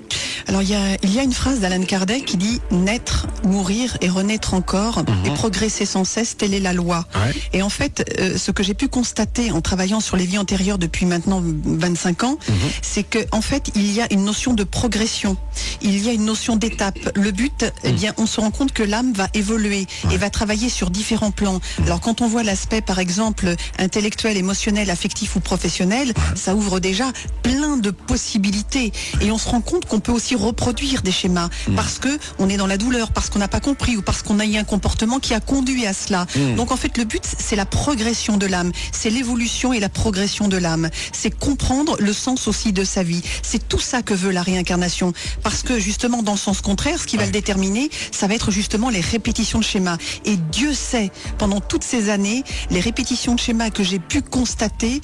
Alors, il y a une phrase d'Alan Kardec qui dit « Naître, mourir et renaître encore et progresser sans cesse, telle est la loi. » Et en fait, ce que j'ai pu constater en travaillant sur les vies antérieures depuis maintenant 25 ans, c'est que en fait, il y a une notion de progression. Il y a une notion d'étape. Le but, eh bien, on se rend compte que l'âme va évoluer et va travailler sur différents plans. Alors, quand on voit l'aspect, par exemple, intellectuel, émotionnel, affectif ou professionnel, ça ouvre déjà plein de possibilités. Et on se rend compte qu'on peut aussi reproduire des schémas parce que on est dans la douleur, parce qu'on n'a pas compris ou parce qu'on a eu un comportement qui a conduit à cela. Donc en fait le but c'est la progression de l'âme, c'est l'évolution et la progression de l'âme, c'est comprendre le sens aussi de sa vie. C'est tout ça que veut la réincarnation, parce que justement dans le sens contraire, ce qui va le déterminer, ça va être justement les répétitions de schémas. Et Dieu sait, pendant toutes ces années, les répétitions de schémas que j'ai pu constater,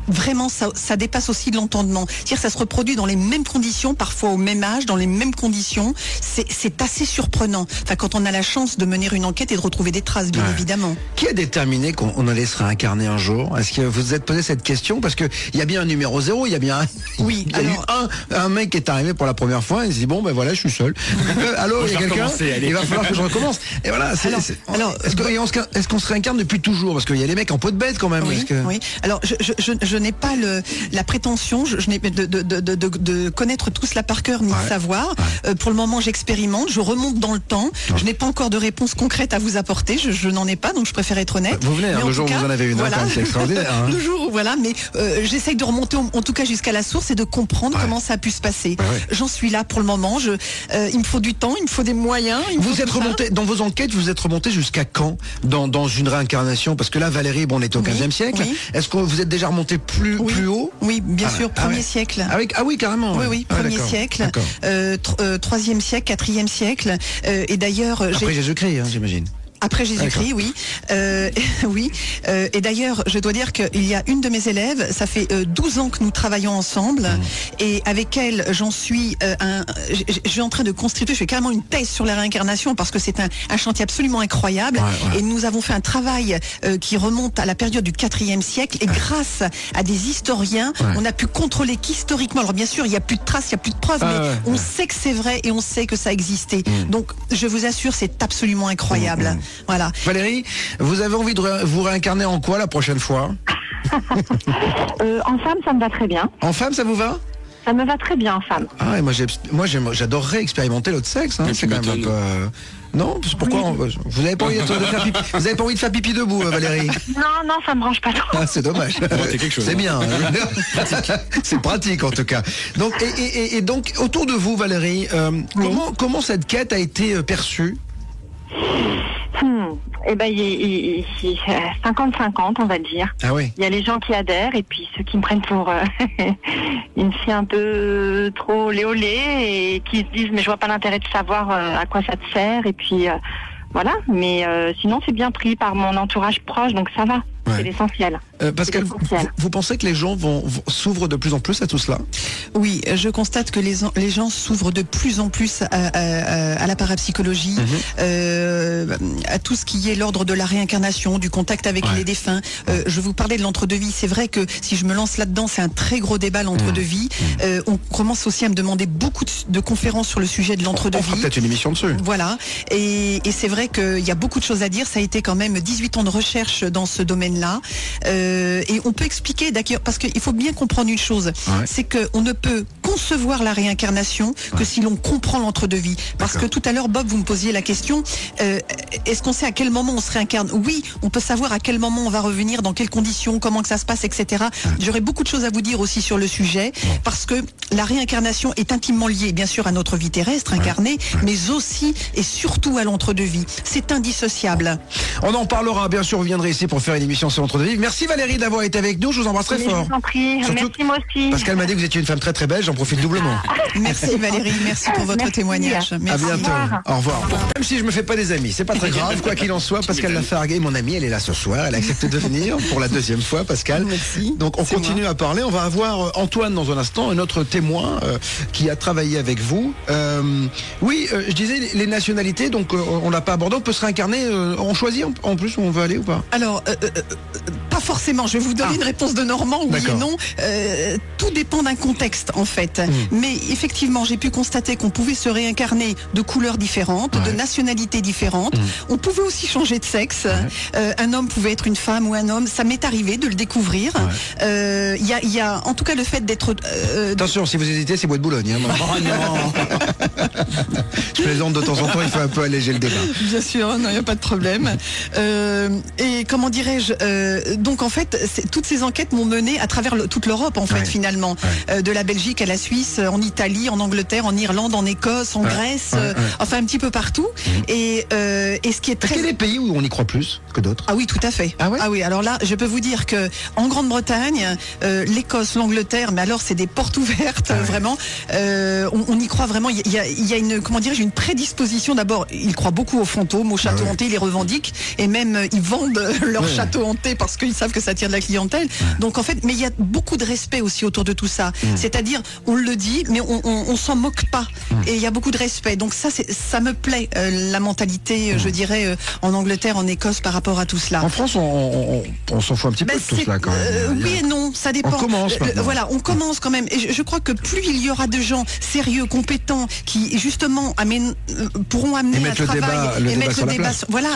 vraiment ça dépasse aussi de l'entendement. C'est-à-dire que ça se reproduit dans les mêmes conditions, parfois au même âge, dans les mêmes conditions. C'est assez surprenant. Enfin, quand on a la chance de mener une enquête et de retrouver des traces, bien évidemment. Qui a déterminé qu'on allait se réincarner un jour? Est-ce que vous vous êtes posé cette question? Parce que il y a bien un numéro 0, il y a bien oui, il y a eu un mec qui est arrivé pour la première fois et il se dit bon ben voilà, je suis seul. Allô, il y a quelqu'un? Il va falloir que je recommence. Et voilà. Est-ce qu'on se réincarne depuis toujours? Parce qu'il y a les mecs en peau de bête quand même. Oui. Alors je n'ai pas la prétention, je n'ai de connaître tout cela par cœur ni de savoir. Pour le moment, j'expérimente, je remonte dans le temps. Je n'ai pas encore de réponse concrète à vous apporter. Je n'en ai pas, donc je préfère être honnête. Vous venez, le jour où vous en avez une, c'est extraordinaire. Le jour où, voilà, mais j'essaye de remonter en tout cas jusqu'à la source et de comprendre comment ça a pu se passer. J'en suis là pour le moment. Il me faut du temps, il me faut des moyens. Vous êtes remonté, dans vos enquêtes, vous êtes remonté jusqu'à quand dans une réincarnation? Parce que là, Valérie, on est au 15e siècle. Est-ce que vous êtes déjà remonté plus haut? Oui, bien sûr, 1er siècle. Ah oui, carrément. Oui, 1er siècle. 3e siècle, 4e siècle. Et d'ailleurs... Après Jésus-Christ, j'imagine. Après Jésus-Christ, oui. Oui. Et d'ailleurs, je dois dire qu'il y a une de mes élèves, ça fait 12 ans que nous travaillons ensemble, et avec elle, je suis en train de constituer, je fais carrément une thèse sur la réincarnation, parce que c'est un chantier absolument incroyable, et nous avons fait un travail qui remonte à la période du 4e siècle, et grâce à des historiens, on a pu contrôler qu'historiquement, alors bien sûr, il n'y a plus de traces, il n'y a plus de preuves, mais on sait que c'est vrai, et on sait que ça existait. Donc, je vous assure, c'est absolument incroyable. Voilà. Valérie, vous avez envie de vous réincarner en quoi la prochaine fois? En femme, ça me va très bien. En femme, ça vous va? Ça me va très bien en femme. Ah, et moi j'adorerais expérimenter l'autre sexe. C'est quand même un peu... Non, pourquoi vous n'avez pas envie de faire pipi? Vous avez pas envie de faire pipi debout, Valérie? Non, ça me branche pas trop. Ah, c'est dommage. C'est bien. C'est pratique en tout cas. Donc et donc autour de vous, Valérie, comment cette quête a été perçue? Eh ben, il 50-50, on va dire. Ah oui. Il y a les gens qui adhèrent et puis ceux qui me prennent pour une fille un peu trop léolée et qui se disent mais je vois pas l'intérêt de savoir à quoi ça te sert, et puis voilà. Mais sinon c'est bien pris par mon entourage proche, donc ça va. C'est l'essentiel. Pascal, vous pensez que les gens s'ouvrent de plus en plus à tout cela? Oui, je constate que les gens s'ouvrent de plus en plus à la parapsychologie, à tout ce qui est l'ordre de la réincarnation, du contact avec les défunts. Je vous parlais de l'entre-deux-vie. C'est vrai que si je me lance là-dedans, c'est un très gros débat, l'entre-deux-vie. On commence aussi à me demander beaucoup de conférences sur le sujet de l'entre-deux-vie. On fera peut-être une émission dessus. Voilà. Et c'est vrai qu'il y a beaucoup de choses à dire. Ça a été quand même 18 ans de recherche dans ce domaine-là. Et on peut expliquer, d'accord, parce qu'il faut bien comprendre une chose, c'est qu'on ne peut concevoir la réincarnation que si l'on comprend l'entre-deux-vie. Parce que tout à l'heure, Bob, vous me posiez la question, est-ce qu'on sait à quel moment on se réincarne? Oui, on peut savoir à quel moment on va revenir, dans quelles conditions, comment que ça se passe, etc. J'aurais beaucoup de choses à vous dire aussi sur le sujet, parce que la réincarnation est intimement liée, bien sûr, à notre vie terrestre incarnée, mais aussi et surtout à l'entre-deux-vie. C'est indissociable. On en parlera, bien sûr, vous viendrez ici pour faire une émission sur l'entre-deux-vie. Merci Valérie d'avoir été avec nous, je vous embrasse très fort. Je vous en prie, merci moi aussi. Pascal m'a dit que vous étiez une femme très très belle, j'en profite doublement. Merci Valérie, merci pour votre témoignage. Merci. À bientôt. Au revoir. Même si je me fais pas des amis, c'est pas très grave, quoi qu'il en soit. Pascal Lafargue est mon amie, elle est là ce soir, elle a accepté de venir pour la deuxième fois, Pascal. Merci. Donc on continue à parler, on va avoir Antoine dans un instant, un autre témoin qui a travaillé avec vous. Je disais les nationalités, donc on l'a pas abordé, on peut se réincarner, on choisit en plus où on veut aller ou pas? Alors, pas forcément, je vais vous donner une réponse de Normand, oui et non. Tout dépend d'un contexte en fait. Mais effectivement, j'ai pu constater qu'on pouvait se réincarner de couleurs différentes, de nationalités différentes. On pouvait aussi changer de sexe. Un homme pouvait être une femme ou un homme. Ça m'est arrivé de le découvrir. Il y a en tout cas le fait d'être... Attention, si vous hésitez, c'est Bois de Boulogne. Hein, non. Je plaisante de temps en temps, il faut un peu alléger le débat. Bien sûr, non, il n'y a pas de problème. Et comment dirais-je donc en fait, toutes ces enquêtes m'ont mené à travers toute l'Europe en fait finalement, de la Belgique à la Suisse, en Italie, en Angleterre, en Irlande, en Écosse, en Grèce, enfin un petit peu partout. Et ce qui est très... Est-ce qu'il y a des pays où on y croit plus que d'autres? Ah oui, tout à fait. Ah oui, alors là, je peux vous dire que en Grande-Bretagne, l'Écosse, l'Angleterre, mais alors c'est des portes ouvertes vraiment. On y croit vraiment. Il y a une, comment dirais-je, une prédisposition. D'abord, ils croient beaucoup aux fantômes, aux châteaux hantés, ils les revendiquent et même ils vendent leurs châteaux hantés parce qu'ils savent que ça attire de la clientèle. Donc en fait, mais il y a beaucoup de respect aussi autour de tout ça. C'est-à-dire, on le dit, mais on s'en moque pas. Et il y a beaucoup de respect. Donc ça me plaît, la mentalité, je dirais, en Angleterre, en Écosse, par rapport à tout cela. En France, on s'en fout un petit peu de tout cela quand même. Oui et non, ça dépend. On commence voilà, on commence quand même. Et je crois que plus il y aura de gens sérieux, compétents, qui justement pourront amener un travail et mettre le débat sur la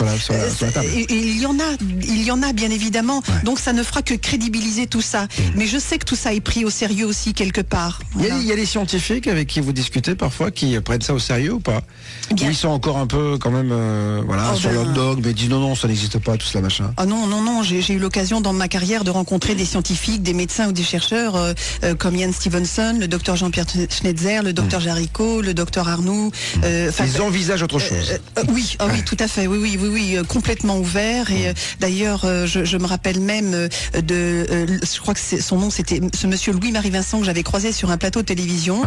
table. Et il y en a bien évidemment. Donc ça ne fera que crédibiliser tout ça. Mais je sais que tout ça est pris au sérieux aussi quelque part. Voilà. Il y a des scientifiques avec qui vous discutez parfois qui prennent ça au sérieux ou pas? Ils sont encore un peu quand même sur leur dogme, mais disent non, ça n'existe pas, tout cela machin. Ah non, j'ai eu l'occasion dans ma carrière de rencontrer des scientifiques, des médecins ou des chercheurs comme Ian Stevenson, le docteur Jean-Pierre Schnetzer, le docteur Jaricot, le docteur Arnoux. Ils envisagent autre chose. Oui, tout à fait, oui, complètement ouvert. Et d'ailleurs, je me rappelle même je crois que son nom c'était ce monsieur Louis-Marie Vincent que j'avais croisé sur un plateau de télévision.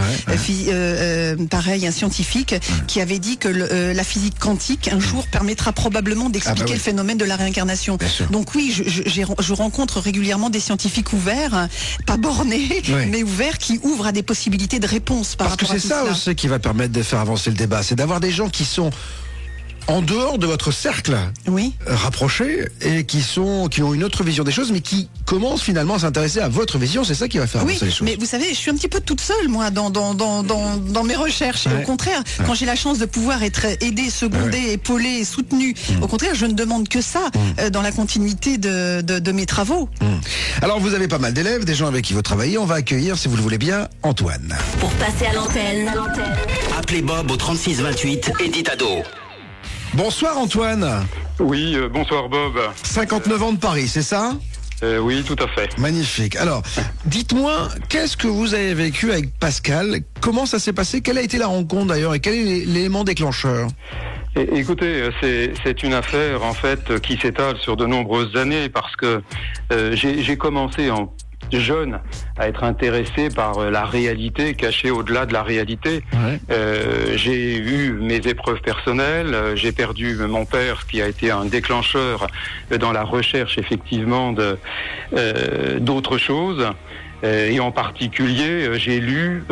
Pareil, un scientifique qui avait dit que la physique quantique un jour permettra probablement d'expliquer le phénomène de la réincarnation. Donc oui, je rencontre régulièrement des scientifiques ouverts, pas bornés, mais ouverts, qui ouvrent à des possibilités de réponse par rapport à tout cela. Parce que c'est ça aussi qui va permettre de faire avancer le débat, c'est d'avoir des gens qui sont en dehors de votre cercle rapproché et qui ont une autre vision des choses, mais qui commencent finalement à s'intéresser à votre vision. C'est ça qui va faire avancer les choses. Mais vous savez, je suis un petit peu toute seule moi dans mes recherches. Et au contraire, quand j'ai la chance de pouvoir être aidée, secondée, épaulée et soutenue, au contraire, je ne demande que ça dans la continuité de mes travaux. Alors vous avez pas mal d'élèves, des gens avec qui vous travaillez. On va accueillir, si vous le voulez bien, Antoine. Pour passer à l'antenne, appelez Bob au 36 28 et dites ado. Bonsoir Antoine. Oui, bonsoir Bob. 59 ans de Paris, c'est ça? Oui, tout à fait. Magnifique. Alors, dites-moi, qu'est-ce que vous avez vécu avec Pascal? Comment ça s'est passé? Quelle a été la rencontre d'ailleurs? Et quel est l'élément déclencheur? Écoutez, c'est une affaire en fait qui s'étale sur de nombreuses années parce que j'ai commencé en jeune à être intéressé par la réalité cachée au-delà de la réalité. J'ai eu mes épreuves personnelles, j'ai perdu mon père, ce qui a été un déclencheur dans la recherche effectivement d'autres choses. Et en particulier, j'ai lu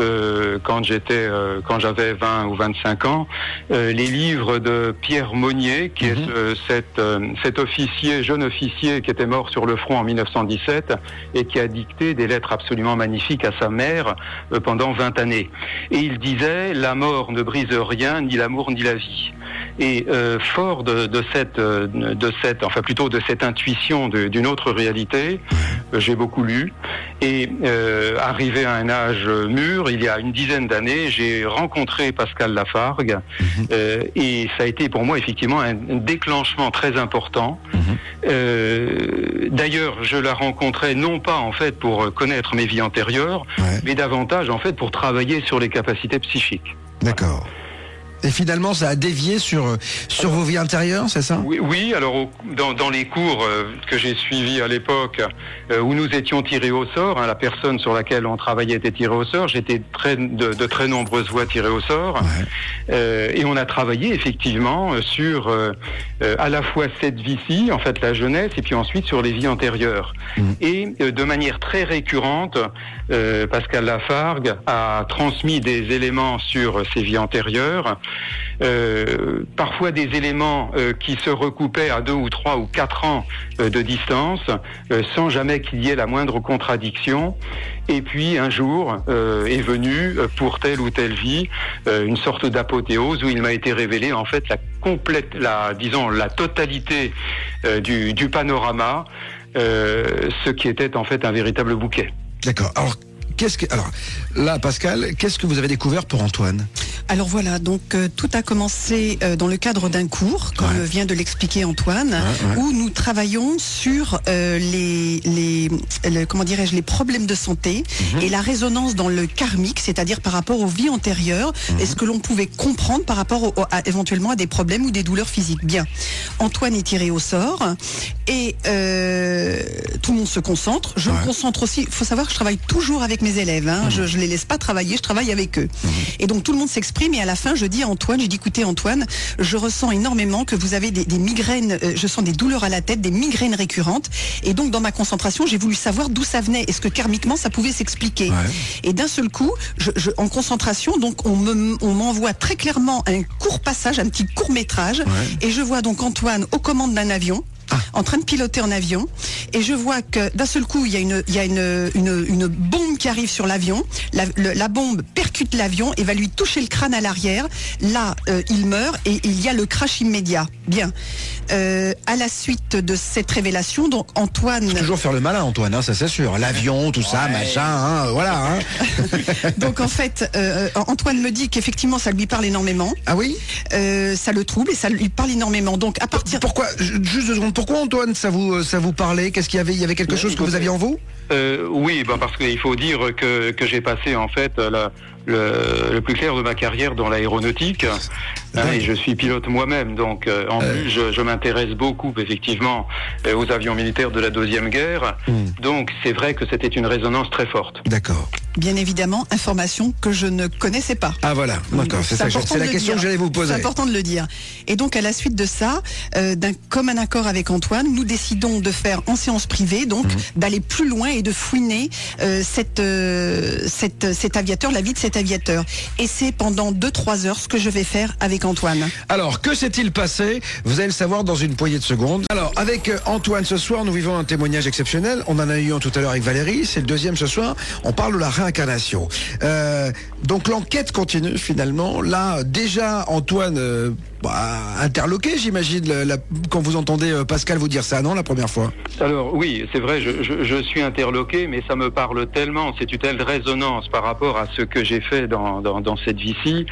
quand j'avais 20 ou 25 ans, les livres de Pierre Monnier, qui est cet officier, jeune officier qui était mort sur le front en 1917 et qui a dicté des lettres absolument magnifiques à sa mère pendant 20 années. Et il disait: la mort ne brise rien, ni l'amour ni la vie. Et fort de cette intuition d'une autre réalité, j'ai beaucoup lu. Et arrivé à un âge mûr, il y a une dizaine d'années, j'ai rencontré Pascal Lafargue et ça a été pour moi effectivement un déclenchement très important. D'ailleurs, je la rencontrais non pas en fait pour connaître mes vies antérieures, mais davantage en fait pour travailler sur les capacités psychiques. D'accord. Et finalement, ça a dévié sur vos vies intérieures, c'est ça ? Oui, alors dans les cours que j'ai suivis à l'époque, où nous étions tirés au sort, la personne sur laquelle on travaillait était tirée au sort, j'étais de très nombreuses fois tiré au sort, et on a travaillé effectivement sur à la fois cette vie-ci, en fait la jeunesse, et puis ensuite sur les vies antérieures. Et de manière très récurrente, Pascal Lafargue a transmis des éléments sur ces vies antérieures, parfois des éléments qui se recoupaient à 2 ou 3 ou 4 ans de distance, sans jamais qu'il y ait la moindre contradiction. Et puis un jour est venu pour telle ou telle vie une sorte d'apothéose où il m'a été révélé en fait la totalité du panorama, ce qui était en fait un véritable bouquet. D'accord. Alors là, Pascal, qu'est-ce que vous avez découvert pour Antoine ? Alors voilà, donc tout a commencé dans le cadre d'un cours, comme vient de l'expliquer Antoine, où nous travaillons sur les problèmes de santé et la résonance dans le karmique, c'est-à-dire par rapport aux vies antérieures, et ce que l'on pouvait comprendre par rapport éventuellement à des problèmes ou des douleurs physiques. Bien, Antoine est tiré au sort et tout le monde se concentre. Je me concentre aussi. Il faut savoir que je travaille toujours avec mes élèves. Je les laisse pas travailler, je travaille avec eux. Et donc tout le monde s'exprime et à la fin je dis à Antoine, écoutez Antoine, je ressens énormément que vous avez des migraines, je sens des douleurs à la tête, des migraines récurrentes, et donc dans ma concentration j'ai voulu savoir d'où ça venait, est-ce que karmiquement ça pouvait s'expliquer. Et d'un seul coup, en concentration, donc on m'envoie très clairement un court passage, un petit court métrage, et je vois donc Antoine aux commandes d'un avion, en train de piloter en avion, et je vois que d'un seul coup il y a une bombe qui arrive sur l'avion, la bombe percute l'avion et va lui toucher le crâne à l'arrière, là il meurt et il y a le crash immédiat. Bien, à la suite de cette révélation, donc Antoine... Faut toujours faire le malin Antoine, ça c'est sûr, l'avion, tout ça, machin, voilà. Donc en fait, Antoine me dit qu'effectivement ça lui parle énormément. Ah oui? Ça le trouble et ça lui parle énormément, donc à partir... Pourquoi, juste 2 secondes, pourquoi Antoine ça vous parlait? Qu'est-ce qu'il y avait? Il y avait quelque chose que vous aviez en vous? Oui, parce qu'il faut dire que j'ai passé en fait le plus clair de ma carrière dans l'aéronautique, et je suis pilote moi-même, donc en plus je m'intéresse beaucoup effectivement aux avions militaires de la Deuxième Guerre, donc c'est vrai que c'était une résonance très forte. D'accord. Bien évidemment, information que je ne connaissais pas. Ah voilà, d'accord, c'est la question que j'allais vous poser. C'est important de le dire. Et donc à la suite de ça, d'un commun accord avec Antoine, nous décidons de faire en séance privée, donc d'aller plus loin et de fouiner cet aviateur, la vie de cet aviateur. Et c'est pendant 2-3 heures ce que je vais faire avec Antoine. Alors, que s'est-il passé? Vous allez le savoir dans une poignée de secondes. Alors, avec Antoine ce soir, nous vivons un témoignage exceptionnel. On en a eu un tout à l'heure avec Valérie, c'est le deuxième ce soir. On parle de la réincarnation. Donc l'enquête continue finalement. Là, déjà, Antoine... interloqué, j'imagine, quand vous entendez Pascal vous dire ça, non, la première fois? Alors oui, c'est vrai, je suis interloqué, mais ça me parle tellement, c'est une telle résonance par rapport à ce que j'ai fait dans cette vie-ci,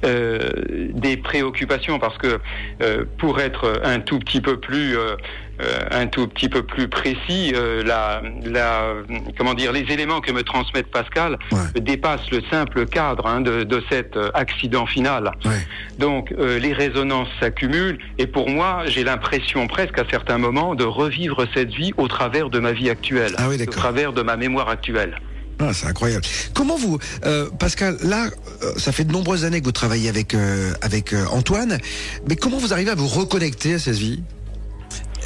des préoccupations, parce que pour être un tout petit peu plus précis, les éléments que me transmettent Pascal dépassent le simple cadre de cet accident final. Donc les résonances s'accumulent, et pour moi, j'ai l'impression presque à certains moments de revivre cette vie au travers de ma vie actuelle, au travers de ma mémoire actuelle. Ah, c'est incroyable. Comment vous, Pascal, là, ça fait de nombreuses années que vous travaillez avec Antoine, mais comment vous arrivez à vous reconnecter à cette vie?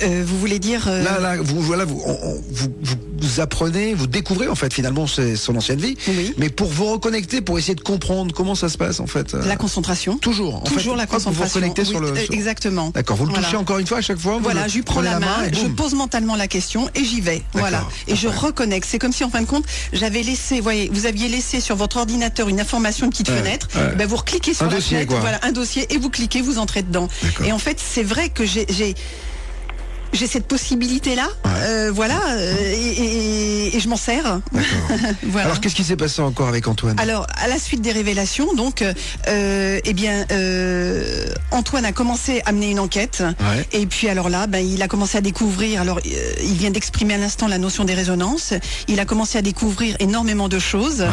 Vous voulez dire Là, vous apprenez, vous découvrez en fait finalement son ancienne vie. Oui. Mais pour vous reconnecter, pour essayer de comprendre comment ça se passe en fait. La concentration. Toujours. Toujours la concentration. Vous vous reconnectez sur le. Exactement. D'accord. Vous le touchez encore une fois à chaque fois. Voilà, je lui prends la main, je pose mentalement la question et j'y vais. Voilà. Et je reconnecte. C'est comme si en fin de compte, j'avais laissé, vous aviez laissé sur votre ordinateur une information, une petite fenêtre. Ben vous recliquez sur la fenêtre, voilà, un dossier, et vous cliquez, vous entrez dedans. Et en fait, c'est vrai que j'ai j'ai cette possibilité-là, voilà, et je m'en sers. Voilà. Alors, qu'est-ce qui s'est passé encore avec Antoine? Alors, à la suite des révélations, donc, Antoine a commencé à mener une enquête, et puis alors là, il a commencé à découvrir, alors il vient d'exprimer à l'instant la notion des résonances, il a commencé à découvrir énormément de choses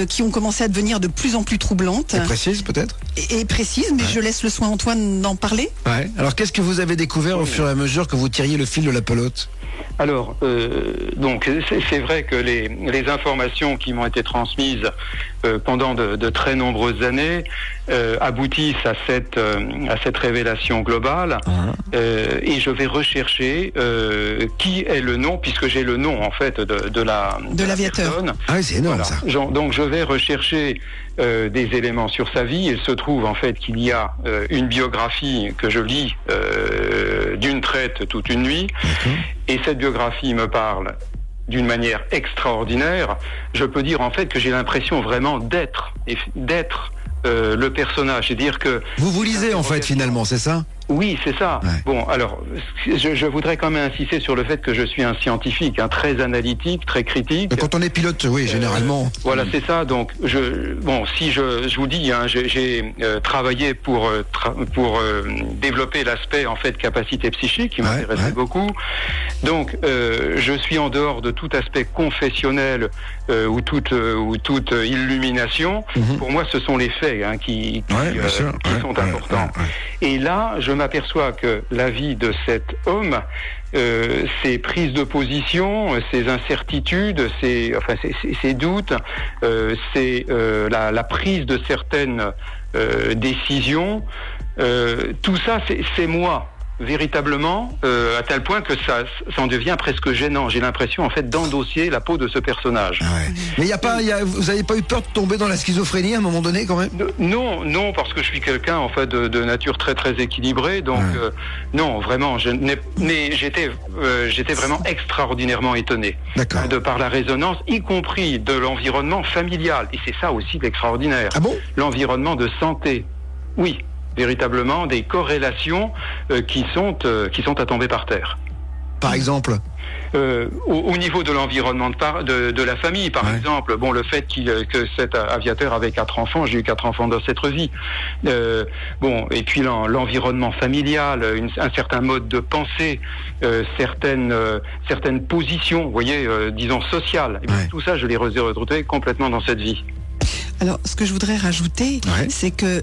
qui ont commencé à devenir de plus en plus troublantes. Et précises peut-être? Et précises, mais je laisse le soin à Antoine d'en parler. Alors, qu'est-ce que vous avez découvert au fur et à mesure que vous tiriez le fil de la pelote? Alors, donc c'est vrai que les informations qui m'ont été transmises pendant de très nombreuses années aboutissent à cette révélation globale, et je vais rechercher qui est le nom, puisque j'ai le nom en fait de l'aviateur. Ah oui, c'est énorme ça. Donc je vais rechercher des éléments sur sa vie. Il se trouve en fait qu'il y a une biographie que je lis d'une traite toute une nuit, et cette biographie me parle d'une manière extraordinaire. Je peux dire en fait que j'ai l'impression vraiment d'être le personnage, c'est-à-dire que... Vous lisez en fait finalement, c'est ça? Oui, c'est ça. Bon, alors, je voudrais quand même insister sur le fait que je suis un scientifique, très analytique, très critique. Mais quand on est pilote, oui, généralement. Voilà, c'est ça. Donc, si je vous dis, j'ai travaillé pour développer l'aspect en fait capacité psychique qui m'intéressait beaucoup. Donc, je suis en dehors de tout aspect confessionnel ou toute illumination. Pour moi, ce sont les faits qui sont importants. Et là, je m'aperçois que la vie de cet homme, ses prises de position, ses incertitudes, ses doutes, c'est la prise de certaines décisions, tout ça, c'est moi. Véritablement, à tel point que ça en devient presque gênant. J'ai l'impression en fait d'endosser la peau de ce personnage. Mais vous n'avez pas eu peur de tomber dans la schizophrénie à un moment donné quand même? Non, parce que je suis quelqu'un en fait de nature très très équilibrée. Donc non, vraiment, mais j'étais vraiment extraordinairement étonné de par la résonance, y compris de l'environnement familial. Et c'est ça aussi l'extraordinaire. Ah bon? L'environnement de santé. Oui. Véritablement des corrélations qui sont à tomber par terre. Par exemple au niveau de l'environnement de la famille, par exemple, le fait que cet aviateur avait 4 enfants, j'ai eu 4 enfants dans cette vie. Et puis l'environnement familial, un certain mode de pensée, certaines positions, vous voyez, disons sociales. Tout ça, je les ai retrouvés complètement dans cette vie. Alors, ce que je voudrais rajouter, c'est que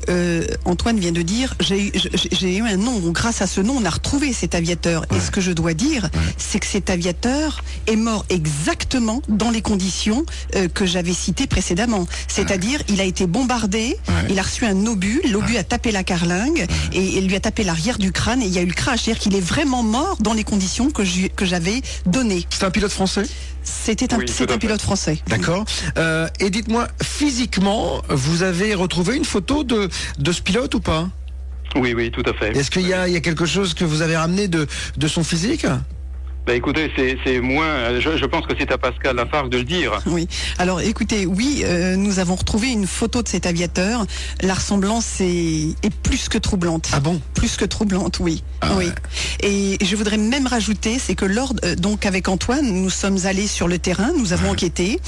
Antoine vient de dire, j'ai eu un nom. Grâce à ce nom, on a retrouvé cet aviateur. Et ce que je dois dire, c'est que cet aviateur est mort exactement dans les conditions que j'avais citées précédemment. C'est-à-dire, il a été bombardé, il a reçu un obus, l'obus a tapé la carlingue et il lui a tapé l'arrière du crâne et il y a eu le crash. C'est-à-dire qu'il est vraiment mort dans les conditions que j'avais données. C'est un pilote français? C'est un pilote français. D'accord. Et dites-moi, physiquement, vous avez retrouvé une photo de ce pilote ou pas? Oui, tout à fait. Est-ce qu'il y a quelque chose que vous avez ramené de son physique? Écoutez, c'est moins. Je pense que c'est à Pascal Lafargue de le dire. Oui. Alors, écoutez, nous avons retrouvé une photo de cet aviateur. La ressemblance est plus que troublante. Ah bon? Plus que troublante, oui. Oui. Et je voudrais même rajouter, c'est que donc avec Antoine, nous sommes allés sur le terrain, nous avons enquêté.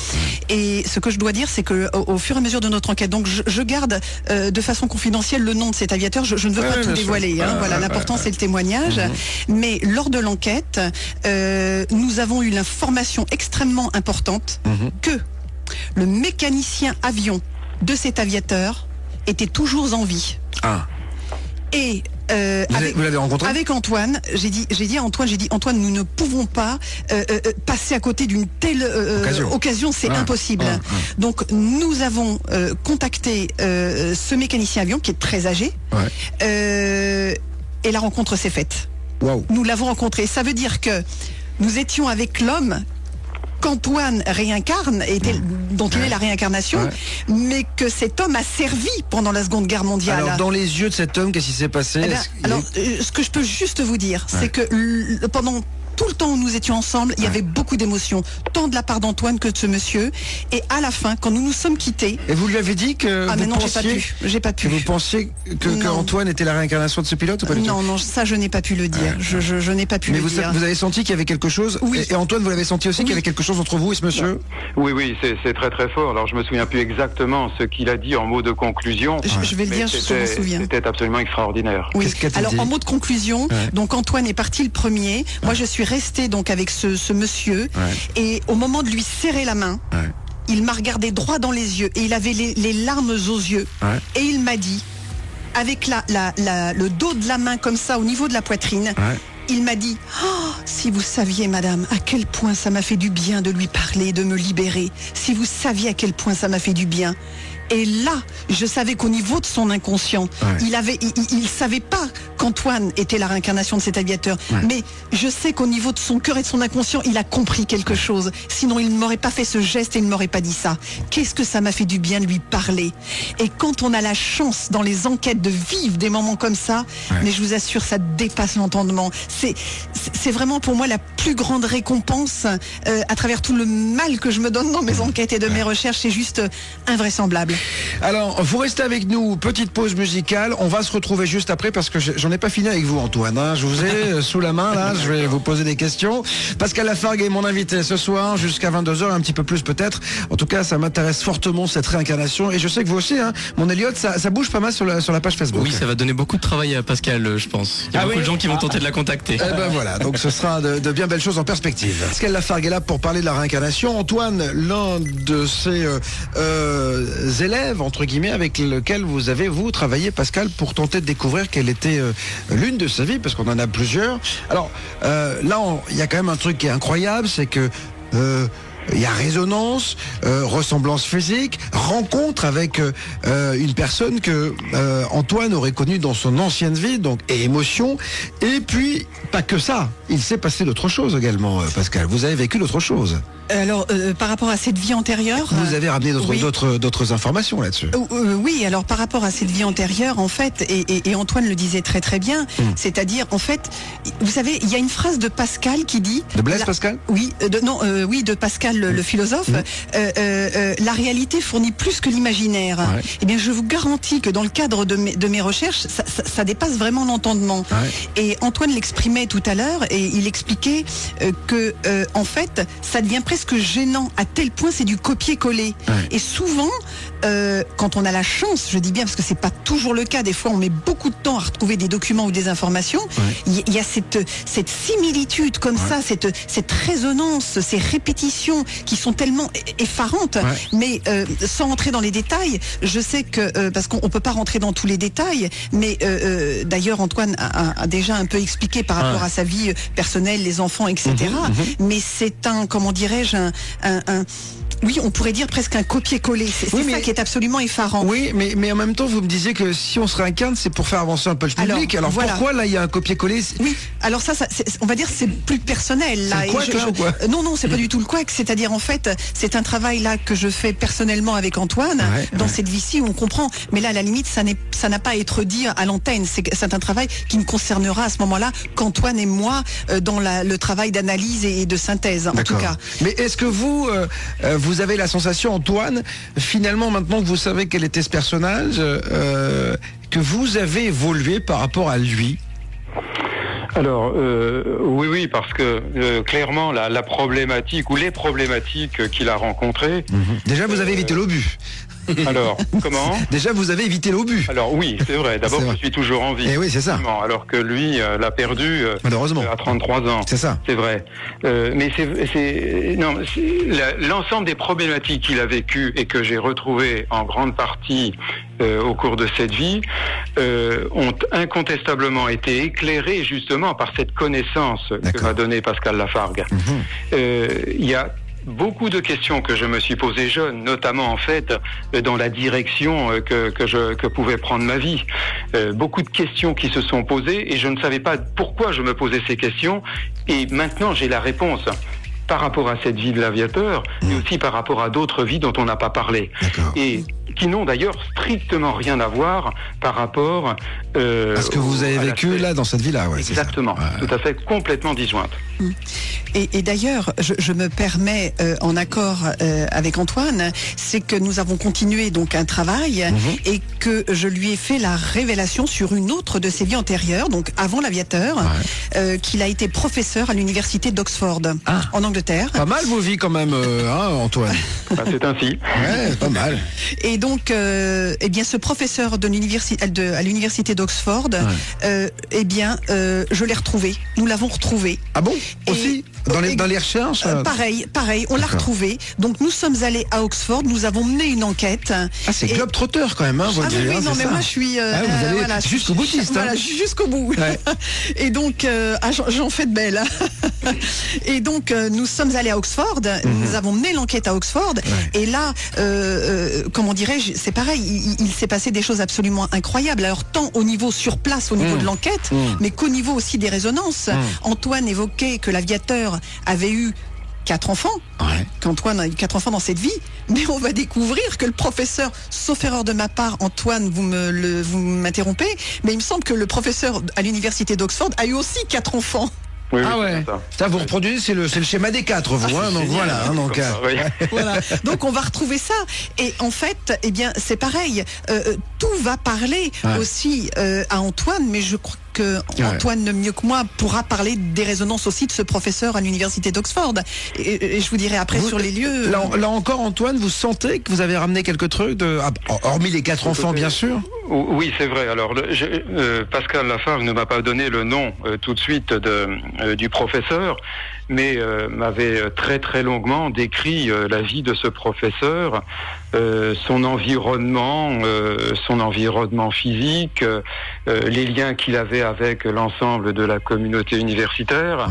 Et ce que je dois dire, c'est que au fur et à mesure de notre enquête, donc je garde de façon confidentielle le nom de cet aviateur. Je ne veux pas tout dévoiler. Voilà, l'important c'est le témoignage. Mais lors de l'enquête, nous avons eu l'information extrêmement importante que le mécanicien avion de cet aviateur était toujours en vie. Et vous l'avez rencontré? Avec Antoine, j'ai dit à Antoine, nous ne pouvons pas passer à côté d'une telle occasion, c'est impossible. Donc nous avons contacté ce mécanicien avion qui est très âgé, et la rencontre s'est faite. Nous l'avons rencontré. Ça veut dire que nous étions avec l'homme qu'Antoine réincarne, dont il est la réincarnation, mais que cet homme a servi pendant la Seconde Guerre mondiale. Alors, dans les yeux de cet homme, qu'est-ce qui s'est passé? Ce que je peux juste vous dire, c'est que pendant tout le temps où nous étions ensemble, il y avait beaucoup d'émotions, tant de la part d'Antoine que de ce monsieur. Et à la fin, quand nous nous sommes quittés... Et vous lui avez dit que mais non, j'ai pas pu. Vous pensiez que Antoine était la réincarnation de ce pilote ou pas du tout ? Non, ça je n'ai pas pu le dire. Je n'ai pas pu le dire. Mais vous avez senti qu'il y avait quelque chose ? Oui. Et Antoine, vous l'avez senti aussi qu'il y avait quelque chose entre vous et ce monsieur ? Oui, c'est très très fort. Alors je me souviens plus exactement ce qu'il a dit en mots de conclusion. Je vais le dire, je me souviens. C'était absolument extraordinaire. Oui. Alors en mots de conclusion, donc Antoine est parti le premier. Moi je suis restée donc avec ce monsieur. Et au moment de lui serrer la main, il m'a regardé droit dans les yeux et il avait les larmes aux yeux. Et il m'a dit, avec le dos de la main comme ça au niveau de la poitrine, il m'a dit, si vous saviez, madame, à quel point ça m'a fait du bien de lui parler, de me libérer. Si vous saviez à quel point ça m'a fait du bien. Et là, je savais qu'au niveau de son inconscient, il savait pas qu'Antoine était la réincarnation de cet aviateur. Mais je sais qu'au niveau de son cœur et de son inconscient, il a compris quelque chose. Sinon, il ne m'aurait pas fait ce geste et il ne m'aurait pas dit ça. Qu'est-ce que ça m'a fait du bien de lui parler. Et quand on a la chance dans les enquêtes de vivre des moments comme ça, mais je vous assure, ça dépasse l'entendement. C'est vraiment pour moi la plus grande récompense à travers tout le mal que je me donne dans mes enquêtes et de mes recherches. C'est juste invraisemblable. Alors, vous restez avec nous, petite pause musicale. On va se retrouver juste après parce que j'en ai pas fini avec vous, Antoine. Je vous ai sous la main, là. Je vais vous poser des questions. Pascal Lafargue est mon invité ce soir jusqu'à 22h, un petit peu plus peut-être. En tout cas, ça m'intéresse fortement cette réincarnation. Et je sais que vous aussi, mon Elliot, ça bouge pas mal sur la page Facebook. Oui, ça va donner beaucoup de travail à Pascal, je pense. Il y a beaucoup de gens qui vont tenter de la contacter. Eh ben voilà, donc ce sera de bien belles choses en perspective. Pascal Lafargue est là pour parler de la réincarnation. Antoine, l'un de ses élèves, entre guillemets, avec lequel vous avez, travaillé, Pascal, pour tenter de découvrir quelle était l'une de sa vie, parce qu'on en a plusieurs. Alors, là, il y a quand même un truc qui est incroyable, c'est que il y a résonance, ressemblance physique, rencontre avec une personne que Antoine aurait connue dans son ancienne vie, donc, et émotion. Et puis, pas que ça, il s'est passé d'autres choses également, Pascal. Vous avez vécu d'autres choses. Alors, par rapport à cette vie antérieure... Vous avez ramené d'autres informations là-dessus. Oui, alors par rapport à cette vie antérieure, en fait, et Antoine le disait très très bien, c'est-à-dire, en fait, vous savez, il y a une phrase de Pascal qui dit... De Blaise Pascal ? Oui, de Pascal le philosophe. La réalité fournit plus que l'imaginaire. Eh bien, je vous garantis que dans le cadre de mes recherches, ça dépasse vraiment l'entendement. Et Antoine l'exprimait tout à l'heure, et il expliquait que, en fait, ça devient presque gênant à tel point c'est du copier-coller. Et souvent, quand on a la chance, je dis bien parce que c'est pas toujours le cas, des fois on met beaucoup de temps à retrouver des documents ou des informations, il y a cette similitude comme ça, cette résonance, ces répétitions qui sont tellement effarantes, mais sans entrer dans les détails, je sais que, parce qu'on peut pas rentrer dans tous les détails, mais d'ailleurs Antoine a déjà un peu expliqué par rapport à sa vie personnelle, les enfants, etc. Mais c'est comment dirais-je, oui, on pourrait dire presque un copier-coller. C'est ça qui est absolument effarant. Oui, mais en même temps, vous me disiez que si on se réincarne, c'est pour faire avancer un peu le public. Alors voilà. Pourquoi là, il y a un copier-coller ? Oui, alors ça on va dire c'est plus personnel. Là. C'est le couac, là, Non, c'est pas du tout le couac. C'est-à-dire, en fait, c'est un travail là que je fais personnellement avec Antoine, dans cette vie-ci où on comprend. Mais là, à la limite, ça n'a pas à être dit à l'antenne. C'est un travail qui ne concernera à ce moment-là qu'Antoine et moi dans le travail d'analyse et de synthèse, en tout cas. Mais est-ce que vous avez la sensation, Antoine, finalement, maintenant que vous savez quel était ce personnage, que vous avez évolué par rapport à lui ? Alors, oui, parce que clairement, la problématique ou les problématiques qu'il a rencontrées... Déjà, vous avez évité l'obus. Alors, comment ? Déjà, vous avez évité l'obus. Alors oui, c'est vrai. D'abord, je suis toujours en vie. Et oui, c'est ça. Alors que lui l'a perdu malheureusement à 33 ans. C'est ça. C'est vrai. Mais l'ensemble des problématiques qu'il a vécues et que j'ai retrouvées en grande partie au cours de cette vie ont incontestablement été éclairées justement par cette connaissance que m'a donnée Pascal Lafargue. Il y a beaucoup de questions que je me suis posées jeune, notamment en fait dans la direction que pouvait prendre ma vie. Beaucoup de questions qui se sont posées et je ne savais pas pourquoi je me posais ces questions et maintenant j'ai la réponse. Par rapport à cette vie de l'aviateur, mais aussi par rapport à d'autres vies dont on n'a pas parlé. Et qui n'ont d'ailleurs strictement rien à voir par rapport à ce que vous avez vécu là dans cette vie-là. Ouais, exactement, tout à fait, complètement disjointe. Et d'ailleurs, je me permets, en accord avec Antoine, c'est que nous avons continué donc un travail et que je lui ai fait la révélation sur une autre de ses vies antérieures, donc avant l'aviateur, qu'il a été professeur à l'université d'Oxford, en Angleterre. Pas mal vos vies quand même, Antoine. C'est ainsi. Ouais, pas mal. Et donc, eh bien, ce professeur de à l'université d'Oxford, eh bien, je l'ai retrouvé. Nous l'avons retrouvé. Ah bon? Aussi dans les recherches pareil, on l'a retrouvé. Donc nous sommes allés à Oxford, nous avons mené une enquête. Ah, c'est globe-trotter quand même, hein, votre vie, oui, non, mais moi je suis... vous allez jusqu'au boutiste. Voilà, jusqu'au bout. Ouais. Et donc, j'en fais de belles. Et donc, nous sommes allés à Oxford, nous avons mené l'enquête à Oxford, et là, comment dirais-je, c'est pareil, il s'est passé des choses absolument incroyables. Alors, tant au niveau sur place, au niveau de l'enquête, mais qu'au niveau aussi des résonances. Antoine évoquait que l'aviateur avait eu 4 enfants, qu'Antoine a eu 4 enfants dans cette vie, mais on va découvrir que le professeur, sauf erreur de ma part, Antoine, vous m'interrompez, mais il me semble que le professeur à l'université d'Oxford a eu aussi 4 enfants. Oui, ça vous reproduisez, c'est le schéma des 4, vous, donc voilà. Voilà. Donc on va retrouver ça. Et en fait, eh bien, c'est pareil. Tout va parler aussi à Antoine, mais je crois que Antoine, mieux que moi, pourra parler des résonances aussi de ce professeur à l'université d'Oxford. Et je vous dirai après sur les lieux. Là encore, Antoine, vous sentez que vous avez ramené quelques trucs, hormis les 4 enfants, bien sûr? Oui, c'est vrai. Alors, Pascal Lafargue ne m'a pas donné le nom tout de suite du professeur, mais m'avait très très longuement décrit la vie de ce professeur, son environnement physique, les liens qu'il avait avec l'ensemble de la communauté universitaire,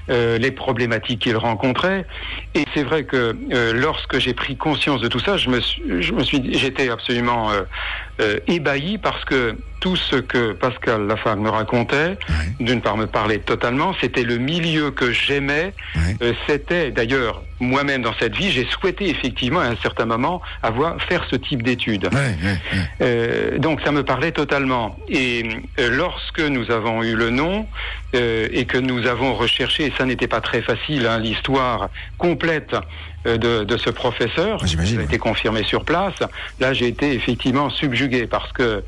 les problématiques qu'il rencontrait. Et c'est vrai que lorsque j'ai pris conscience de tout ça, j'étais absolument ébahi, parce que tout ce que Pascal Lafargue me racontait, d'une part me parlait totalement, c'était le milieu que j'aimais, c'était d'ailleurs moi-même dans cette vie, j'ai souhaité effectivement à un certain moment faire ce type d'études. Donc ça me parlait totalement. Et lorsque nous avons eu le nom et que nous avons recherché, et ça n'était pas très facile, l'histoire complète de ce professeur, qui a été confirmé sur place, là j'ai été effectivement subjugué, parce que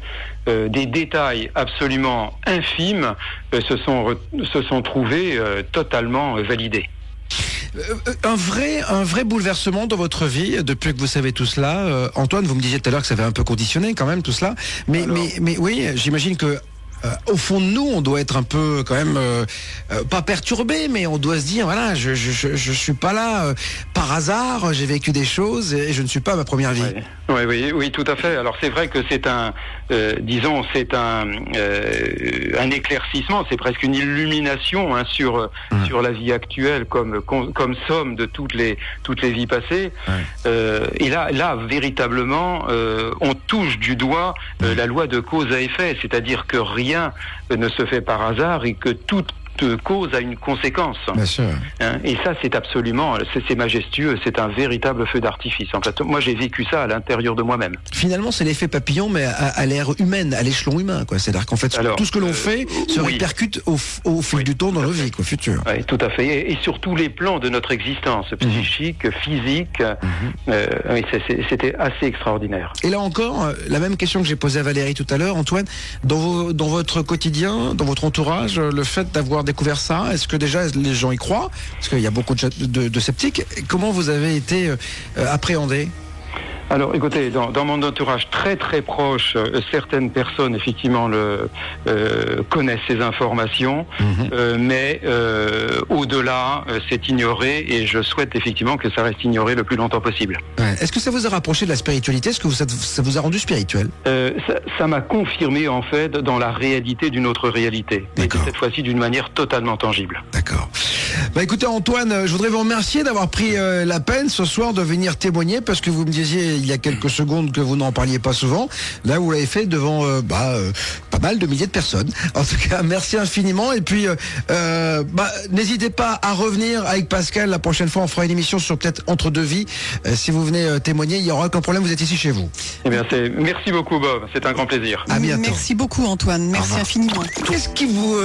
des détails absolument infimes se sont trouvés totalement validés. Un vrai bouleversement dans votre vie depuis que vous savez tout cela. Antoine, vous me disiez tout à l'heure que ça avait un peu conditionné quand même tout cela, mais oui, j'imagine que au fond de nous, on doit être un peu quand même pas perturbé, mais on doit se dire voilà, je suis pas là par hasard, j'ai vécu des choses et je ne suis pas à ma première vie. Oui, tout à fait. Alors c'est vrai que c'est un éclaircissement, c'est presque une illumination sur la vie actuelle comme somme de toutes les vies passées. Et là véritablement, on touche du doigt la loi de cause à effet, c'est-à-dire que rien ne se fait par hasard et que toute cause a une conséquence. Bien sûr. Et ça, c'est absolument, c'est majestueux, c'est un véritable feu d'artifice. En fait, moi, j'ai vécu ça à l'intérieur de moi-même. Finalement, c'est l'effet papillon, mais à l'ère humaine, à l'échelon humain, quoi. C'est-à-dire qu'en fait, tout ce que l'on fait se répercute au fil du temps dans nos vies, futur. Oui, tout à fait. Et sur tous les plans de notre existence, psychique, physique, c'était assez extraordinaire. Et là encore, la même question que j'ai posée à Valérie tout à l'heure, Antoine, dans votre quotidien, dans votre entourage, le fait d'avoir découvert ça, est-ce que déjà les gens y croient? Parce qu'il y a beaucoup de sceptiques. Comment vous avez été appréhendé? Alors, écoutez, dans mon entourage très très proche, certaines personnes effectivement connaissent ces informations, mais au-delà, c'est ignoré, et je souhaite effectivement que ça reste ignoré le plus longtemps possible. Est-ce que ça vous a rapproché de la spiritualité? Est-ce que ça vous a rendu spirituel? Ça m'a confirmé en fait dans la réalité d'une autre réalité, et cette fois-ci d'une manière totalement tangible. D'accord. Bah écoutez Antoine, je voudrais vous remercier d'avoir pris la peine ce soir de venir témoigner, parce que vous me disiez il y a quelques secondes que vous n'en parliez pas souvent. Là vous l'avez fait devant pas mal de milliers de personnes. En tout cas, merci infiniment. Et puis n'hésitez pas à revenir avec Pascal. La prochaine fois on fera une émission sur peut-être Entre deux vies. Si vous venez témoigner, il n'y aura aucun problème, vous êtes ici chez vous. Eh bien, merci beaucoup Bob, c'est un grand plaisir. À bientôt. Merci beaucoup Antoine, merci infiniment. Qu'est-ce qui vous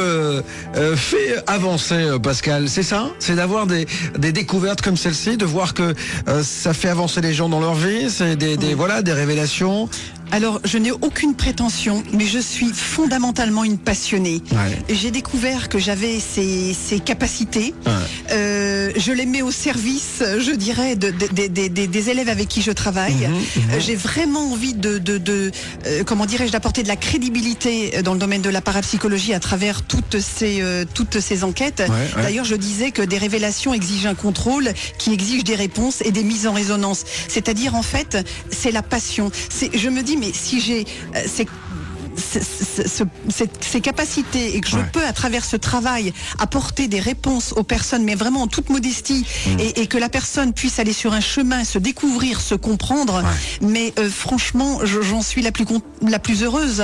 fait avancer, Pascal? C'est ça? C'est d'avoir des découvertes comme celle-ci, de voir que ça fait avancer les gens dans leur vie, c'est des révélations. Alors, je n'ai aucune prétention, mais je suis fondamentalement une passionnée. Ouais. J'ai découvert que j'avais ces capacités. Ouais. Je les mets au service, je dirais, des élèves avec qui je travaille. J'ai vraiment envie comment dirais-je, d'apporter de la crédibilité dans le domaine de la parapsychologie à travers toutes ces enquêtes. Ouais. D'ailleurs, je disais que des révélations exigent un contrôle qui exige des réponses et des mises en résonance. C'est-à-dire, en fait, c'est la passion. Je me dis, mais si j'ai ces capacités et que je peux à travers ce travail apporter des réponses aux personnes, mais vraiment en toute modestie, et que la personne puisse aller sur un chemin, se découvrir, se comprendre, mais franchement j'en suis la plus heureuse.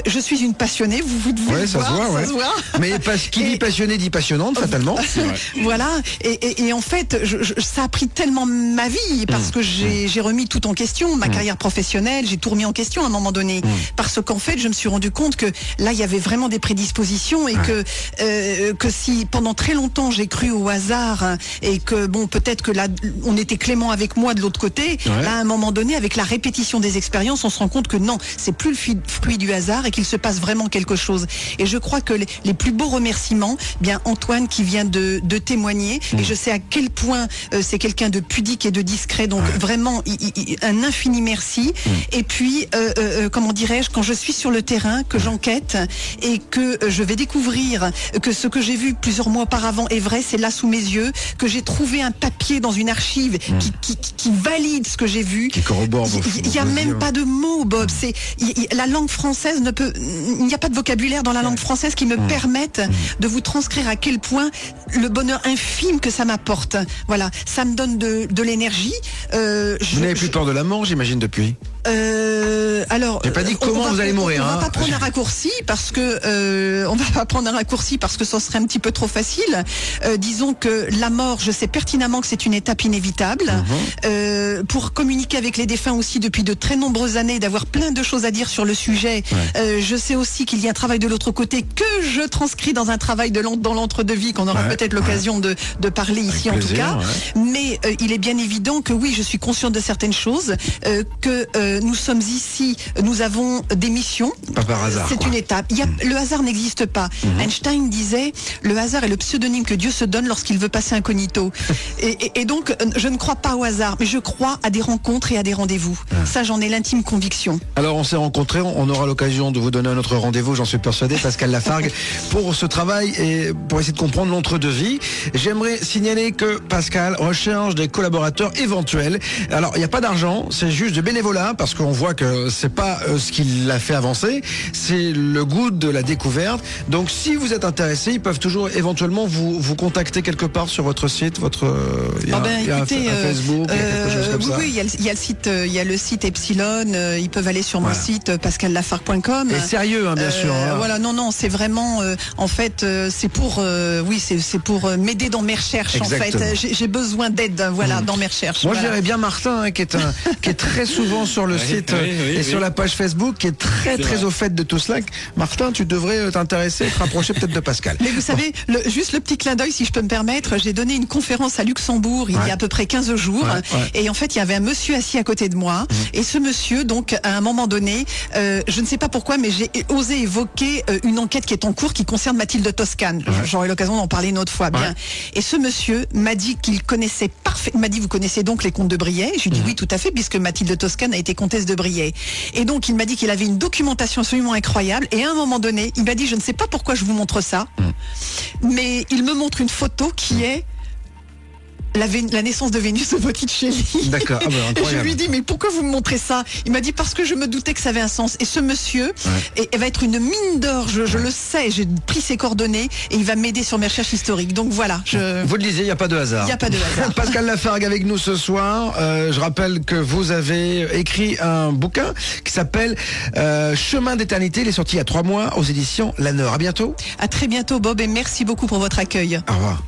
Je suis une passionnée, vous devez le voir, ça se voit. Mais qui dit passionnée dit passionnante fatalement. Voilà, et en fait ça a pris tellement ma vie, parce que j'ai remis tout en question, ma carrière professionnelle, j'ai tout remis en question à un moment donné, parce qu'en fait je me suis rendu compte que là il y avait vraiment des prédispositions, et que si pendant très longtemps j'ai cru au hasard, et que bon, peut-être que là on était clément avec moi de l'autre côté, là à un moment donné avec la répétition des expériences on se rend compte que non, c'est plus le fruit du hasard et qu'il se passe vraiment quelque chose. Et je crois que les plus beaux remerciements, bien Antoine qui vient de témoigner, et je sais à quel point c'est quelqu'un de pudique et de discret, donc vraiment un infini merci. Et puis comment dirais-je, quand je suis sur le terrain, que j'enquête et que je vais découvrir que ce que j'ai vu plusieurs mois auparavant est vrai, c'est là sous mes yeux, que j'ai trouvé un papier dans une archive qui valide ce que j'ai vu, qui corrobore. Il n'y a même pas de mots, Bob. La langue française il n'y a pas de vocabulaire dans la langue française qui me permette de vous transcrire à quel point le bonheur infime que ça m'apporte. Voilà, ça me donne de l'énergie. Vous n'avez plus peur de la mort, j'imagine, depuis? Alors, j'ai pas dit comment vous allez mourir. On va pas prendre un raccourci parce que ça serait un petit peu trop facile. Disons que la mort, je sais pertinemment que c'est une étape inévitable. Pour communiquer avec les défunts aussi depuis de très nombreuses années, d'avoir plein de choses à dire sur le sujet. Je sais aussi qu'il y a un travail de l'autre côté que je transcris dans un travail dans l'entre-deux-vie qu'on aura peut-être l'occasion de parler ici avec plaisir, en tout cas. Mais il est bien évident que oui, je suis consciente de certaines choses, que nous sommes ici, nous avons des missions. Pas par hasard. C'est une étape. Le hasard n'existe pas. Einstein disait, le hasard est le pseudonyme que Dieu se donne lorsqu'il veut passer incognito. Et donc, je ne crois pas au hasard, mais je crois à des rencontres et à des rendez-vous. Ça, j'en ai l'intime conviction. Alors, on s'est rencontrés, on aura l'occasion de vous donner un autre rendez-vous, j'en suis persuadé, Pascal Lafargue, pour ce travail et pour essayer de comprendre l'entre-deux-vie. J'aimerais signaler que Pascal recherche des collaborateurs éventuels. Alors, il n'y a pas d'argent, c'est juste de bénévolat, parce qu'on voit que c'est pas ce qui l'a fait avancer, c'est le goût de la découverte. Donc si vous êtes intéressé, ils peuvent toujours éventuellement vous contacter quelque part sur votre site, il y a un Facebook, quelque chose comme ça. Oui, il y a le site Epsilon, ils peuvent aller sur mon site pascallafargue.com. Et sérieux, bien sûr. Voilà, non, c'est vraiment en fait c'est pour m'aider dans mes recherches. Exactement. En fait, j'ai besoin d'aide dans mes recherches. Moi, je verrais bien Martin qui est très souvent sur le site et sur la page Facebook, qui est très au fait de tout cela. Martin, tu devrais t'intéresser, te rapprocher peut-être de Pascal. Mais vous savez, juste le petit clin d'œil, si je peux me permettre, j'ai donné une conférence à Luxembourg il y a à peu près 15 jours, et en fait il y avait un monsieur assis à côté de moi, et ce monsieur, donc à un moment donné, je ne sais pas pourquoi, mais j'ai osé évoquer une enquête qui est en cours qui concerne Mathilde Toscane. J'aurai l'occasion d'en parler une autre fois. Bien. Et ce monsieur m'a dit qu'il connaissait parfaitement, m'a dit, vous connaissez donc les comtes de Briey? Je lui ai dit oui, tout à fait, puisque Mathilde Toscane a été comtesse de Briey. Et donc il m'a dit qu'il avait une documentation absolument incroyable, et à un moment donné il m'a dit, je ne sais pas pourquoi je vous montre ça, mais il me montre une photo qui est la naissance de Vénus de Botticelli. D'accord. Ah bah, et je lui dis, mais pourquoi vous me montrez ça? Il m'a dit, parce que je me doutais que ça avait un sens. Et ce monsieur, et va être une mine d'or, je le sais, j'ai pris ses coordonnées et il va m'aider sur mes recherches historiques. Donc voilà. Vous le disiez, il n'y a pas de hasard. Il n'y a pas de hasard. Pascal Lafargue avec nous ce soir. Je rappelle que vous avez écrit un bouquin qui s'appelle Chemin d'éternité. Il est sorti il y a 3 mois aux éditions Laneur. À bientôt. À très bientôt, Bob, et merci beaucoup pour votre accueil. Au revoir.